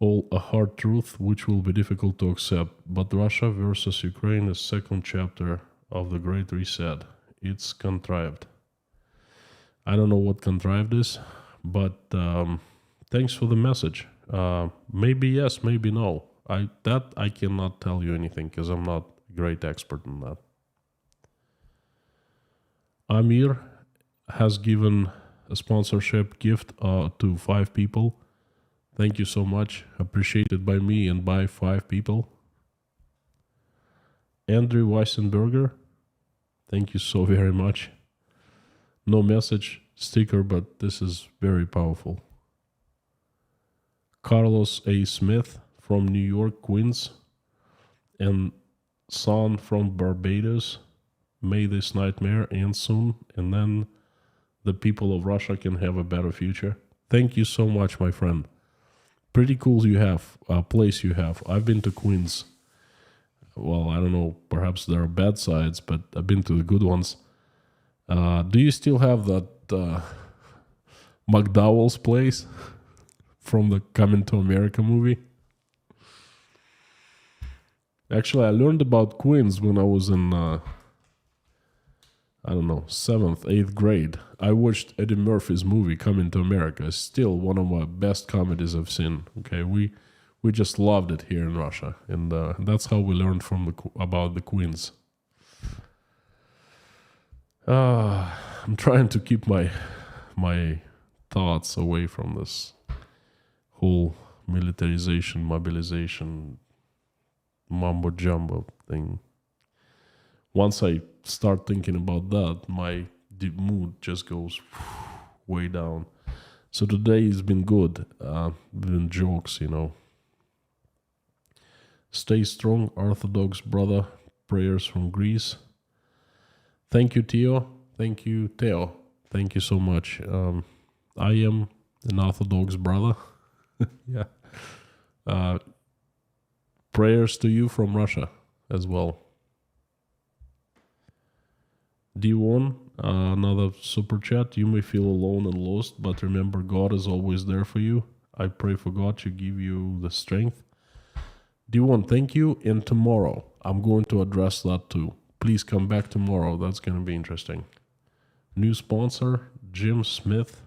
all a hard truth which will be difficult to accept, but Russia versus Ukraine is second chapter of the Great Reset. It's contrived. I don't know what contrived is, but thanks for the message. Maybe yes, maybe no. I cannot tell you anything because I'm not a great expert in that. Amir has given a sponsorship gift to 5 people. Thank you so much. Appreciated by me and by 5 people. Andrew Weissenberger, thank you so very much. No message, sticker, but this is very powerful. Carlos A. Smith from New York, Queens, and Son from Barbados. May this nightmare end soon, and then the people of Russia can have a better future. Thank you so much, my friend. Pretty cool you have, place you have. I've been to Queens. Well, I don't know, perhaps there are bad sides, but I've been to the good ones. Do you still have that McDowell's place from the Coming to America movie? Actually, I learned about Queens when I was in, 7th, 8th grade. I watched Eddie Murphy's movie Coming to America. It's still one of my best comedies I've seen. Okay, we just loved it here in Russia, and that's how we learned about the Queens. I'm trying to keep my thoughts away from this whole militarization, mobilization, mumbo jumbo thing. Once I start thinking about that, my mood just goes way down. So today has been good. Been jokes, you know. Stay strong, Orthodox brother. Prayers from Greece. Thank you, Theo. Thank you, Theo. Thank you so much. I am an Orthodox brother. Yeah. Prayers to you from Russia as well. D1, another super chat. You may feel alone and lost, but remember God is always there for you. I pray for God to give you the strength. D1, thank you. And tomorrow, I'm going to address that too. Please come back tomorrow. That's going to be interesting. New sponsor, Jim Smith.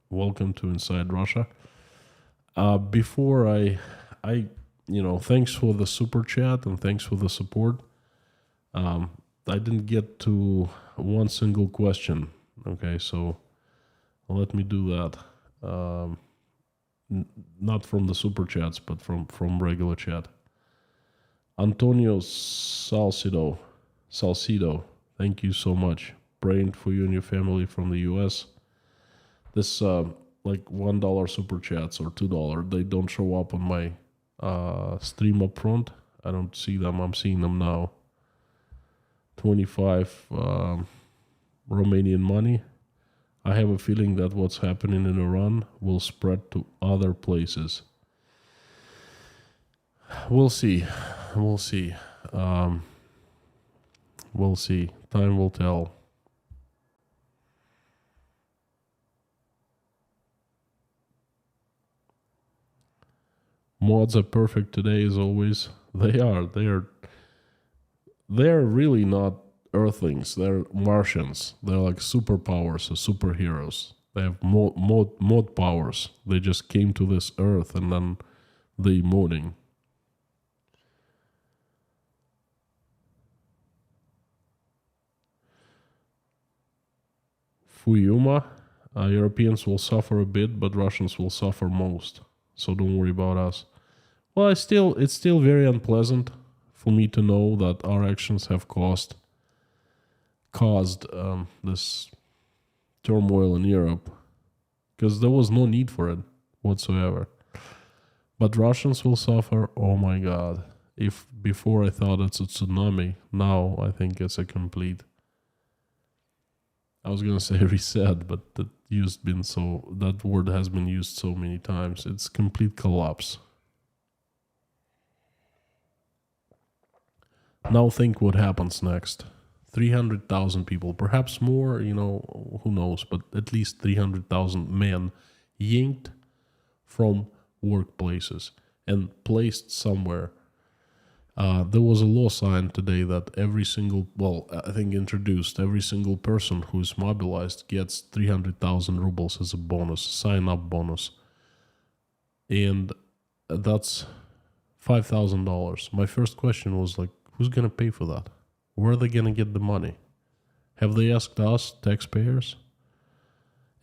Welcome to Inside Russia. Before I, thanks for the super chat and thanks for the support. I didn't get to one single question. Okay, so let me do that. Not from the super chats, but from regular chat. Antonio Salcido, thank you so much. Praying for you and your family from the US. This like $1 super chats or $2, they don't show up on my stream up front. I don't see them. I'm seeing them now. 25 Romanian money. I have a feeling that what's happening in Iran will spread to other places. We'll see. We'll see. Time will tell. Mods are perfect today as always. They are. They're really not Earthlings. They're Martians. They're like superpowers or superheroes. They have mod powers. They just came to this Earth and then they modding. Fuyuma, Europeans will suffer a bit, but Russians will suffer most. So don't worry about us. Well, it's still very unpleasant for me to know that our actions have caused this turmoil in Europe, because there was no need for it whatsoever. But Russians will suffer. Oh my God! If before I thought it's a tsunami, now I think it's a complete. I was gonna say reset, but that word has been used so many times. It's complete collapse. Now think what happens next. 300,000 people, perhaps more, who knows, but at least 300,000 men yanked from workplaces and placed somewhere. There was a law signed today that every single person who is mobilized gets 300,000 rubles as a bonus, sign-up bonus. And that's $5,000. My first question was like, who's going to pay for that? Where are they going to get the money? Have they asked us, taxpayers?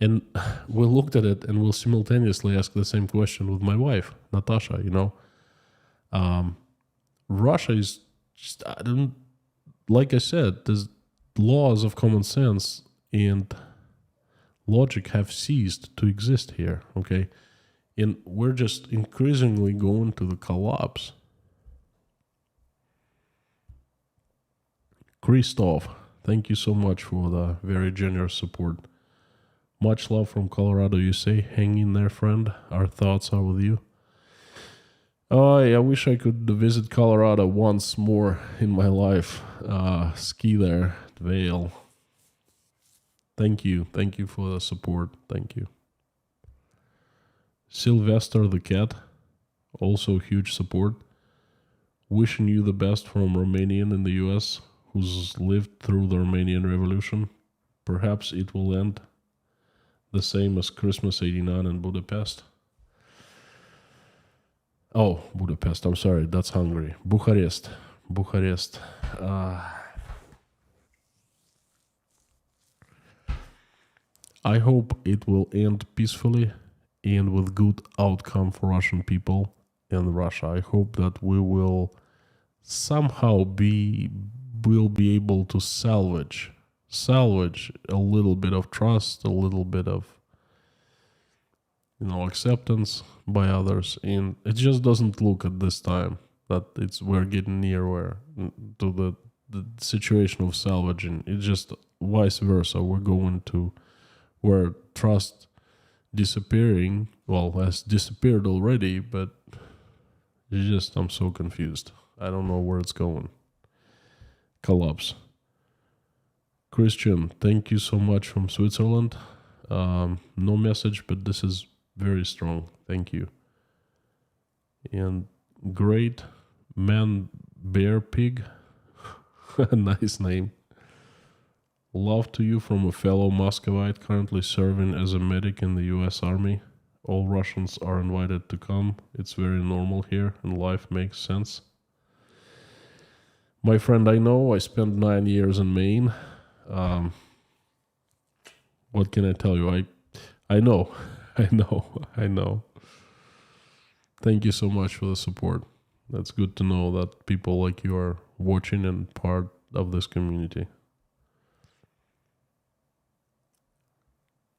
And we looked at it and we'll simultaneously ask the same question with my wife, Natasha, Russia is just, like I said, there's laws of common sense and logic have ceased to exist here, okay? And we're just increasingly going to the collapse. Christoph, thank you so much for the very generous support. Much love from Colorado, USA. Hang in there, friend. Our thoughts are with you. Oh, I wish I could visit Colorado once more in my life. Ski there at Vail. Thank you. Thank you for the support. Thank you. Sylvester the cat, also huge support. Wishing you the best from Romanian in the US who's lived through the Romanian Revolution. Perhaps it will end the same as Christmas '89 in Budapest. Oh, Budapest, I'm sorry, that's Hungary. Bucharest. I hope it will end peacefully and with good outcome for Russian people and Russia. I hope that we will somehow be able to salvage a little bit of trust, a little bit of acceptance by others, and it just doesn't look at this time that we're getting near to the situation of salvaging. It's just vice versa. We're going to where trust disappearing, well, has disappeared already, but I'm so confused. I don't know where it's going. Collapse. Christian, thank you so much from Switzerland. No message, but this is very strong. Thank you. And great man, bear pig. Nice name. Love to you from a fellow Muscovite currently serving as a medic in the US Army. All Russians are invited to come. It's very normal here and life makes sense. My friend, I know I spent 9 years in Maine. What can I tell you? I know. I know. Thank you so much for the support. That's good to know that people like you are watching and part of this community.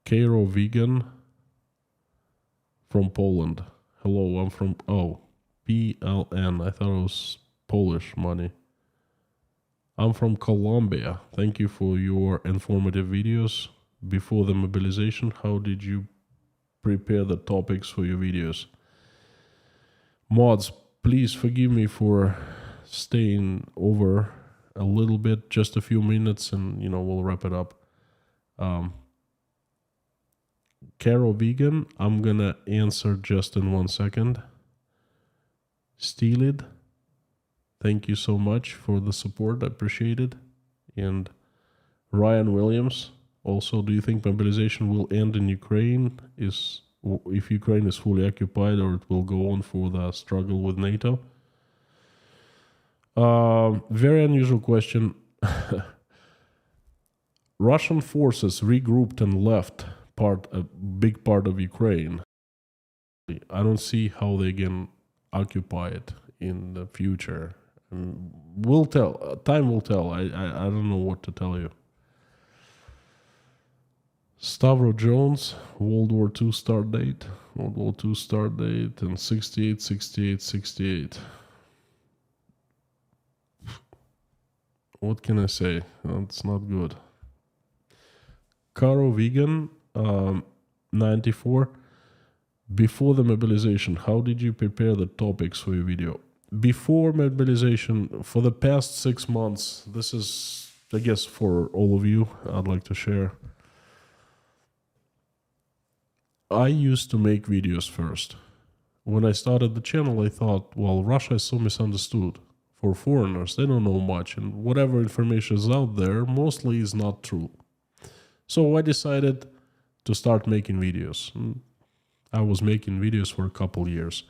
Cairo Vegan from Poland. Hello, I'm from PLN. I thought it was Polish money. I'm from Colombia. Thank you for your informative videos. Before the mobilization, how did you prepare the topics for your videos? Mods, please forgive me for staying over a little bit, just a few minutes, and we'll wrap it up. Caro Vegan, I'm gonna answer just in 1 second. Steal it. Thank you so much for the support. I appreciate it. And Ryan Williams, also, do you think mobilization will end in Ukraine? If Ukraine is fully occupied, or it will go on for the struggle with NATO? Very unusual question. Russian forces regrouped and left a big part of Ukraine. I don't see how they can occupy it in the future. We'll tell. Time will tell. I don't know what to tell you. Stavro Jones, World War II start date. World War II start date and 68, 68, 68. What can I say? That's not good. Caro Vegan, 94. Before the mobilization, how did you prepare the topics for your video? Before mobilization, for the past 6 months, this is, I guess, for all of you, I'd like to share. I used to make videos first. When I started the channel, I thought, well, Russia is so misunderstood. For foreigners, they don't know much, and whatever information is out there mostly is not true. So I decided to start making videos. I was making videos for a couple years.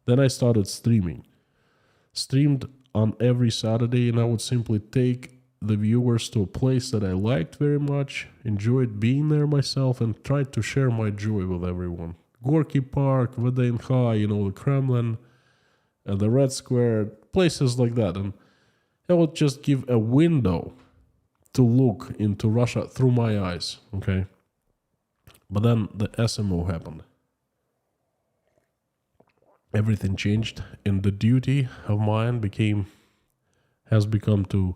Then I started streaming. Streamed on every Saturday, and I would simply take the viewers to a place that I liked very much, enjoyed being there myself, and tried to share my joy with everyone. Gorky Park, VDNH, the Kremlin, the Red Square, places like that. And I would just give a window to look into Russia through my eyes, okay? But then the SMO happened. Everything changed, and the duty of mine has become to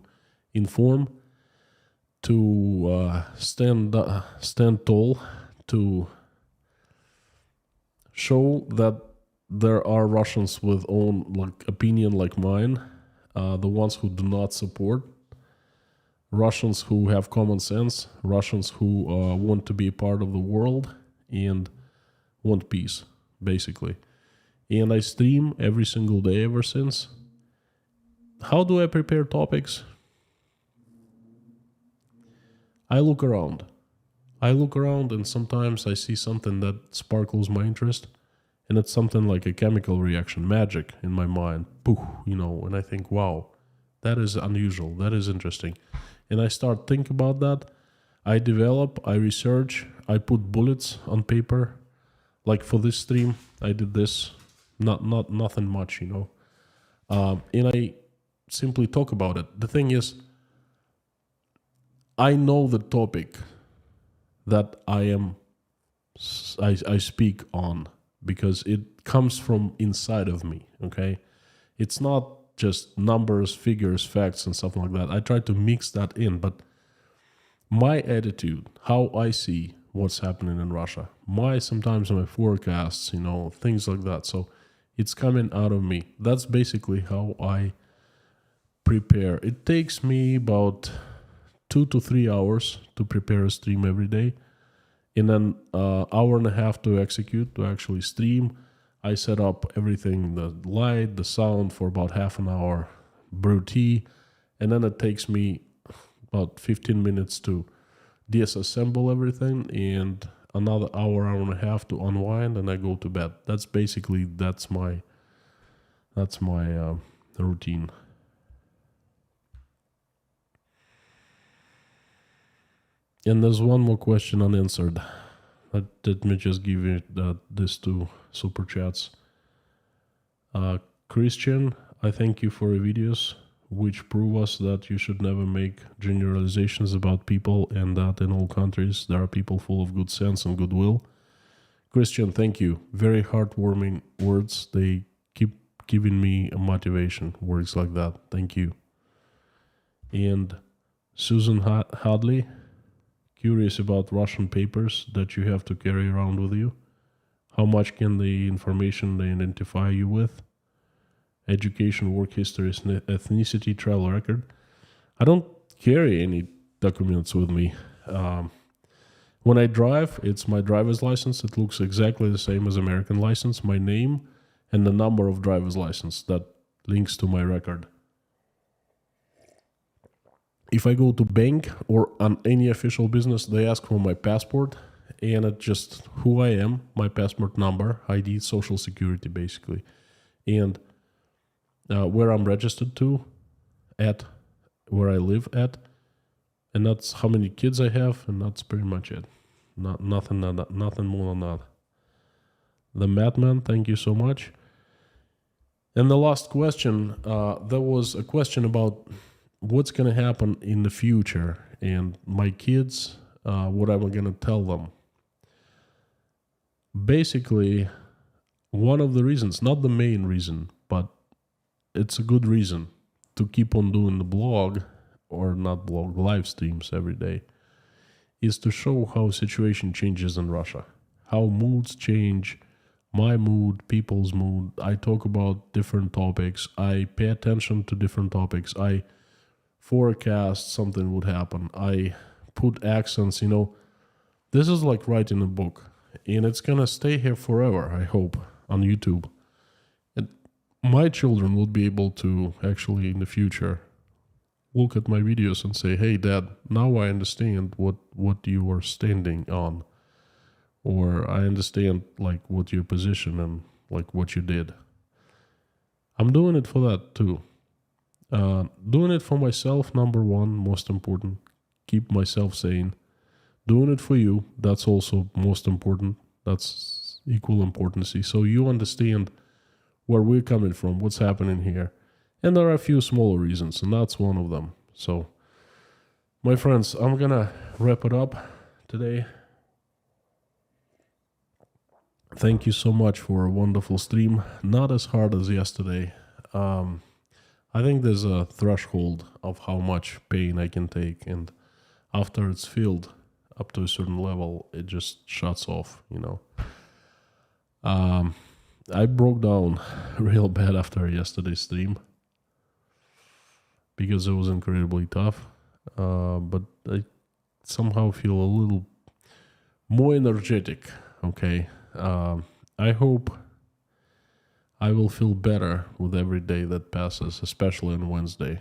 inform, to stand tall, to show that there are Russians with own opinion like mine, the ones who do not support, Russians who have common sense, Russians who want to be a part of the world and want peace, basically. And I stream every single day ever since. How do I prepare topics? I look around. And sometimes I see something that sparkles my interest. And it's something like a chemical reaction, magic in my mind. Poof, and I think, wow, that is unusual. That is interesting. And I start think about that. I develop, I research, I put bullets on paper. Like for this stream, I did this. Nothing much, and I simply talk about it. The thing is, I know the topic that I speak on because it comes from inside of me, okay? It's not just numbers, figures, facts, and something like that. I try to mix that in, but my attitude, how I see, what's happening in Russia. Sometimes my forecasts, things like that. So it's coming out of me. That's basically how I prepare. It takes me about 2 to 3 hours to prepare a stream every day, and then hour and a half to execute, to actually stream. I set up everything, the light, the sound, for about half an hour, brew tea, and then it takes me about 15 minutes to disassemble everything, and another hour and a half to unwind, and I go to bed. That's my routine. And there's one more question unanswered. Let me just give you these 2 super chats. Christian, I thank you for your videos, which prove us that you should never make generalizations about people, and that in all countries there are people full of good sense and goodwill. Christian, thank you. Very heartwarming words. They keep giving me a motivation, words like that. Thank you. And Susan Hadley, curious about Russian papers that you have to carry around with you. How much can the information they identify you with? Education, work history, ethnicity, travel record. I don't carry any documents with me. When I drive, it's my driver's license. It looks exactly the same as American license, my name, and the number of driver's license that links to my record. If I go to bank or on any official business, they ask for my passport, and it's just who I am, my passport number, ID, social security, basically, and where I'm registered at, where I live at, and that's how many kids I have, and that's pretty much it. Nothing more than that. The Madman, thank you so much. And the last question, there was a question about what's going to happen in the future, and my kids, what am I going to tell them? Basically, one of the reasons, not the main reason, but it's a good reason to keep on doing the blog, or not blog, live streams every day, is to show how situation changes in Russia, how moods change, my mood, people's mood. I talk about different topics. I pay attention to different topics. I forecast something would happen. I put accents, This is like writing a book, and it's going to stay here forever, I hope, on YouTube. And my children will be able to actually, in the future, look at my videos and say, hey, Dad, now I understand what you were standing on. Or I understand, what your position and, what you did. I'm doing it for that, too. Doing it for myself, number one, most important. Keep myself sane. Doing it for you, that's also most important. That's equal importance. So you understand where we're coming from, what's happening here. And there are a few smaller reasons, and that's one of them. So, my friends, I'm gonna wrap it up today. Thank you so much for a wonderful stream. Not as hard as yesterday. I think there's a threshold of how much pain I can take, and after it's filled up to a certain level, it just shuts off, I broke down real bad after yesterday's stream because it was incredibly tough, but I somehow feel a little more energetic, okay? I hope I will feel better with every day that passes, especially on Wednesday.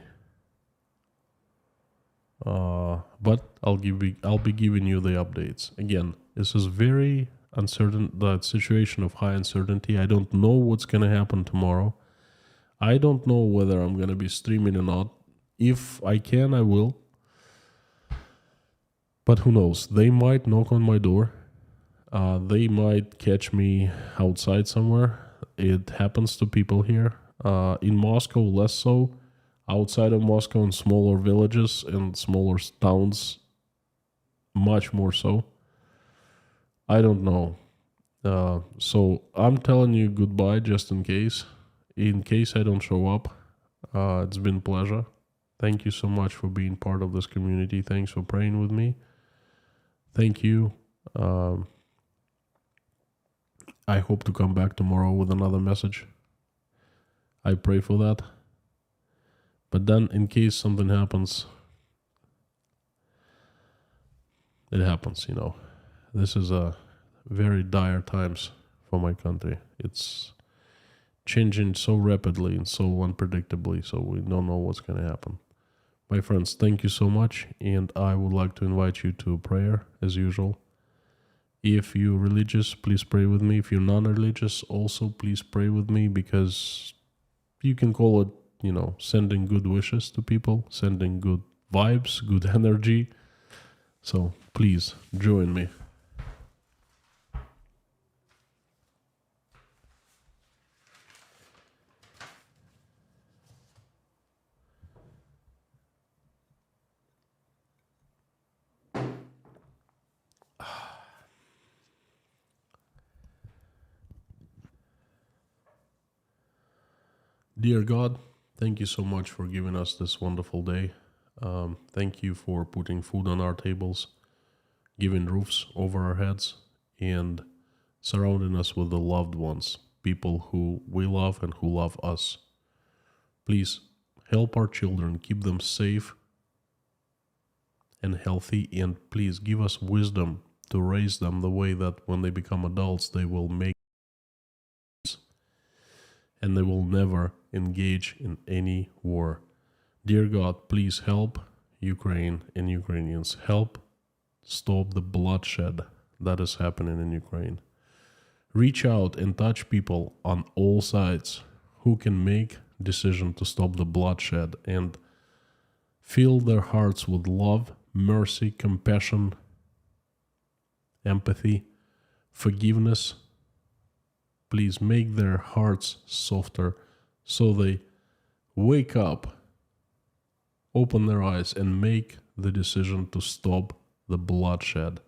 But I'll be giving you the updates. Again, this is very uncertain, that situation of high uncertainty. I don't know what's going to happen tomorrow. I don't know whether I'm going to be streaming or not. If I can, I will. But who knows? They might knock on my door. They might catch me outside somewhere. It happens to people here. In Moscow, less so. Outside of Moscow, in smaller villages and smaller towns, much more so. I don't know. So I'm telling you goodbye just in case. In case I don't show up, it's been a pleasure. Thank you so much for being part of this community. Thanks for praying with me. Thank you. Um, I hope to come back tomorrow with another message. I pray for that. But then, in case something happens, it happens, you know. This is a very dire times for my country. It's changing so rapidly and so unpredictably, so we don't know what's going to happen. My friends, thank you so much, and I would like to invite you to prayer, as usual. If you're religious, please pray with me. If you're non-religious, also please pray with me, because you can call it, you know, sending good wishes to people, sending good vibes, good energy. So please join me. Dear God, thank you so much for giving us this wonderful day. Thank you for putting food on our tables, giving roofs over our heads, and surrounding us with the loved ones, people who we love and who love us. Please help our children, keep them safe and healthy, and please give us wisdom to raise them the way that when they become adults, they will make and they will never engage in any war. Dear God, please help Ukraine and Ukrainians. Help stop the bloodshed that is happening in Ukraine. Reach out and touch people on all sides who can make decision to stop the bloodshed and fill their hearts with love, mercy, compassion, empathy, forgiveness. Please make their hearts softer so they wake up, open their eyes, and make the decision to stop the bloodshed.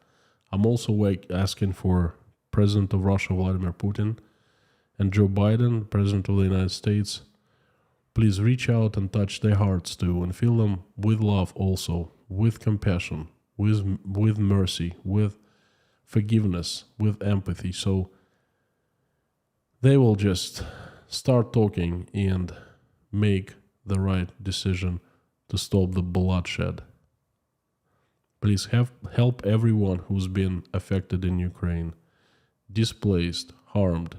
I'm also asking for President of Russia, Vladimir Putin, and Joe Biden, President of the United States. Please reach out and touch their hearts too, and fill them with love also, with compassion, with mercy, with forgiveness, with empathy, so they will just start talking and make the right decision to stop the bloodshed. Please help everyone who's been affected in Ukraine, displaced, harmed,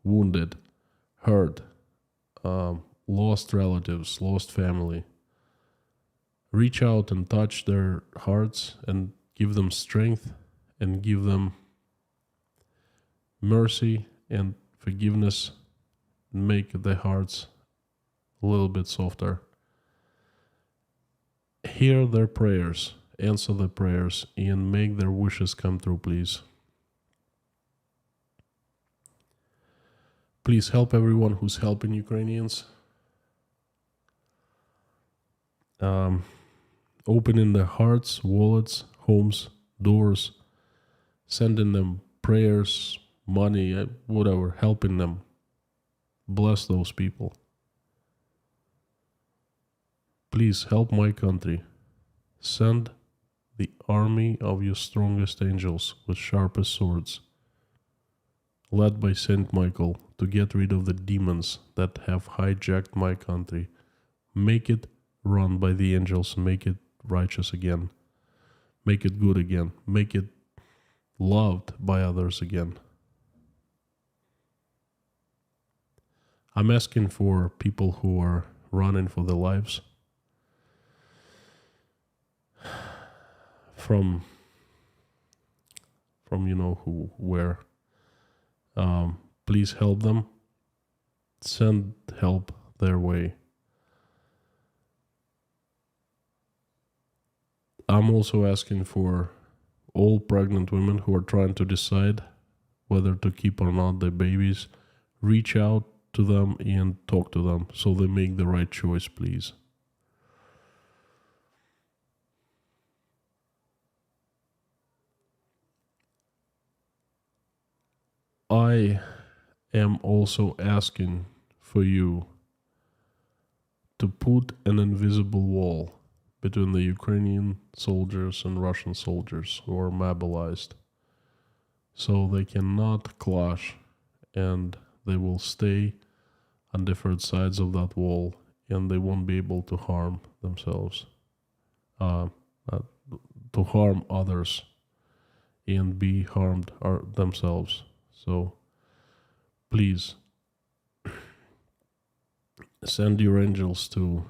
wounded, hurt, lost relatives, lost family. Reach out and touch their hearts and give them strength and give them mercy and forgiveness, and make their hearts a little bit softer. Hear their prayers, answer their prayers, and make their wishes come true, please. Please help everyone who's helping Ukrainians. Opening their hearts, wallets, homes, doors, sending them prayers, money, whatever, helping them. Bless those people. Please help my country. Send the army of your strongest angels with sharpest swords, led by Saint Michael, to get rid of the demons that have hijacked my country. Make it run by the angels, make it righteous again. Make it good again. Make it loved by others again. I'm asking for people who are running for their lives from you know where. Please help them. Send help their way. I'm also asking for all pregnant women who are trying to decide whether to keep or not their babies. Reach out to them and talk to them so they make the right choice, please. I am also asking for you to put an invisible wall between the Ukrainian soldiers and Russian soldiers who are mobilized. so they cannot clash, and they will stay on different sides of that wall, and they won't be able to harm themselves, uh, to harm others, and be harmed themselves. So please send your angels to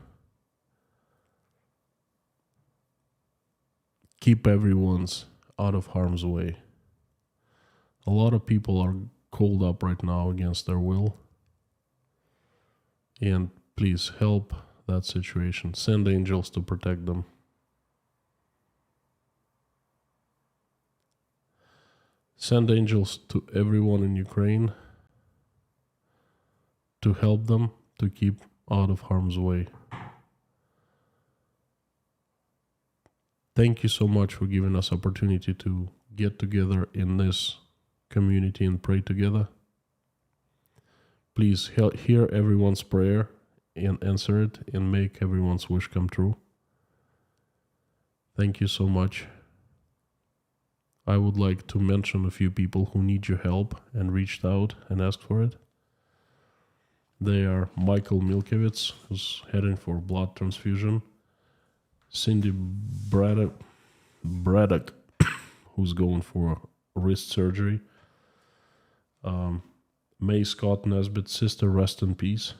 keep everyone's out of harm's way. A lot of people are called up right now against their will, and please help that situation. Send angels to protect them. Send angels to everyone in Ukraine to help them to keep out of harm's way. Thank you so much for giving us opportunity to get together in this community and pray together. Please hear everyone's prayer and answer it, and make everyone's wish come true. Thank you so much. I would like to mention a few people who need your help and reached out and asked for it. They are Michael Milkevitz, who's heading for blood transfusion. Cindy Braddock, who's going for wrist surgery. May Scott Nesbitt's sister, rest in peace.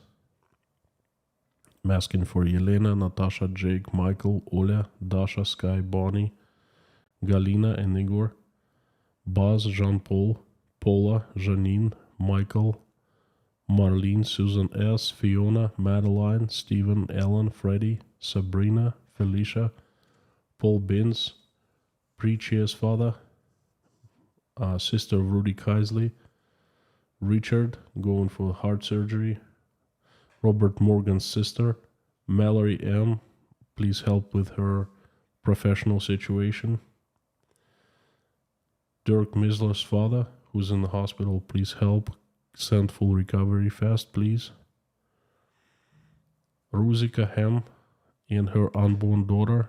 I'm asking for Yelena, Natasha, Jake, Michael, Oля, Dasha, Sky, Bonnie, Galina and Igor, Buzz, Jean-Paul, Paula, Janine, Michael, Marlene, Susan S., Fiona, Madeline, Stephen, Ellen, Freddie, Sabrina, Felicia, Paul Binns, Preacher's father, sister Rudy Kaisley, Richard, going for heart surgery, Robert Morgan's sister, Mallory M., please help with her professional situation, Dirk Misler's father, who's in the hospital, please help, send full recovery fast, please. Ruzika Hem and her unborn daughter,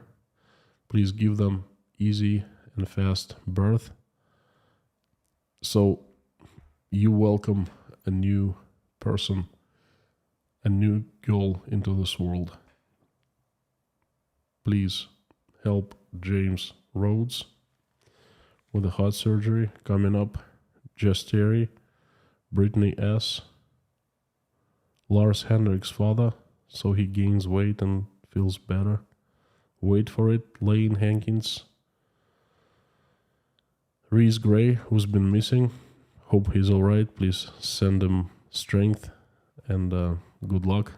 please give them easy and fast birth. So you welcome a new person, a new girl into this world. Please help James Rhodes with the heart surgery coming up, Jess Terry, Brittany S., Lars Hendrick's father, so he gains weight and feels better. Wait for it, Lane Hankins, Reese Gray, who's been missing, hope he's alright, please send him strength and good luck.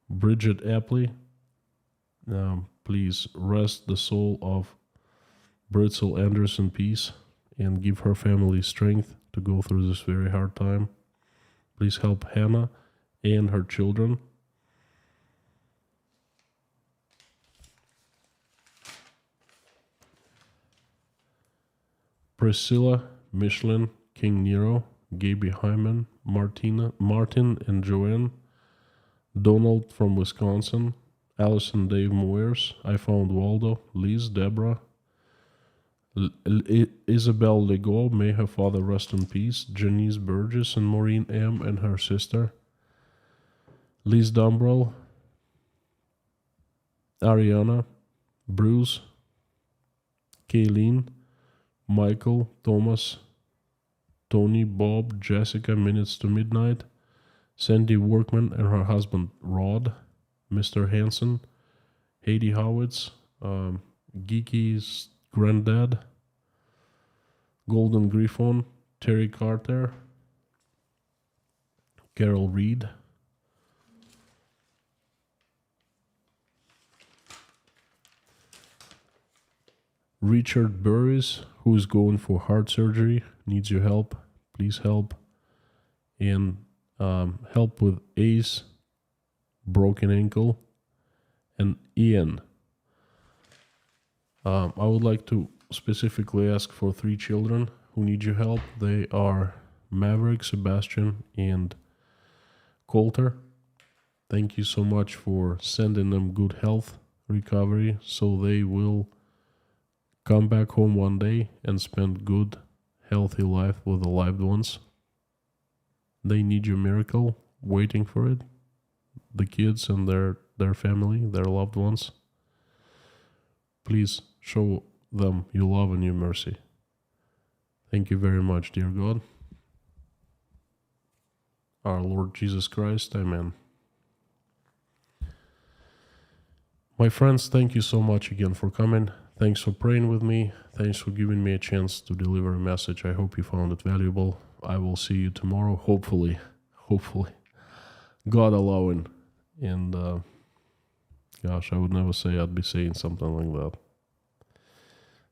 Bridget Apley, please rest the soul of Britzel Anderson peace and give her family strength to go through this very hard time. Please help Hannah and her children. Priscilla, Michelin, King Nero, Gaby Hyman, Martin and Joanne, Donald from Wisconsin, Allison Dave Moers, I Found Waldo, Liz, Deborah, Isabel Legault, may her father rest in peace, Janice Burgess and Maureen M. and her sister, Liz Dumbrell, Ariana, Bruce, Kayleen, Michael, Thomas, Tony, Bob, Jessica, Minutes to Midnight, Sandy Workman and her husband Rod, Mr. Hanson, Haiti Howitz, Geeky's granddad, Golden Griffon, Terry Carter, Carol Reed, Richard Burris, who is going for heart surgery, needs your help. Please help. And help with Ace, broken ankle, and Ian. I would like to specifically ask for 3 children who need your help. They are Maverick, Sebastian, and Coulter. Thank you so much for sending them good health recovery so they will come back home one day and spend good, healthy life with the loved ones. They need your miracle, waiting for it. The kids and their family, their loved ones. Please show them your love and your mercy. Thank you very much, dear God. Our Lord Jesus Christ, amen. My friends, thank you so much again for coming. Thanks for praying with me. Thanks for giving me a chance to deliver a message. I hope you found it valuable. I will see you tomorrow, hopefully, God allowing. And gosh, I would never say I'd be saying something like that.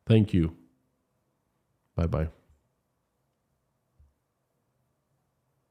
Thank you. Bye-bye.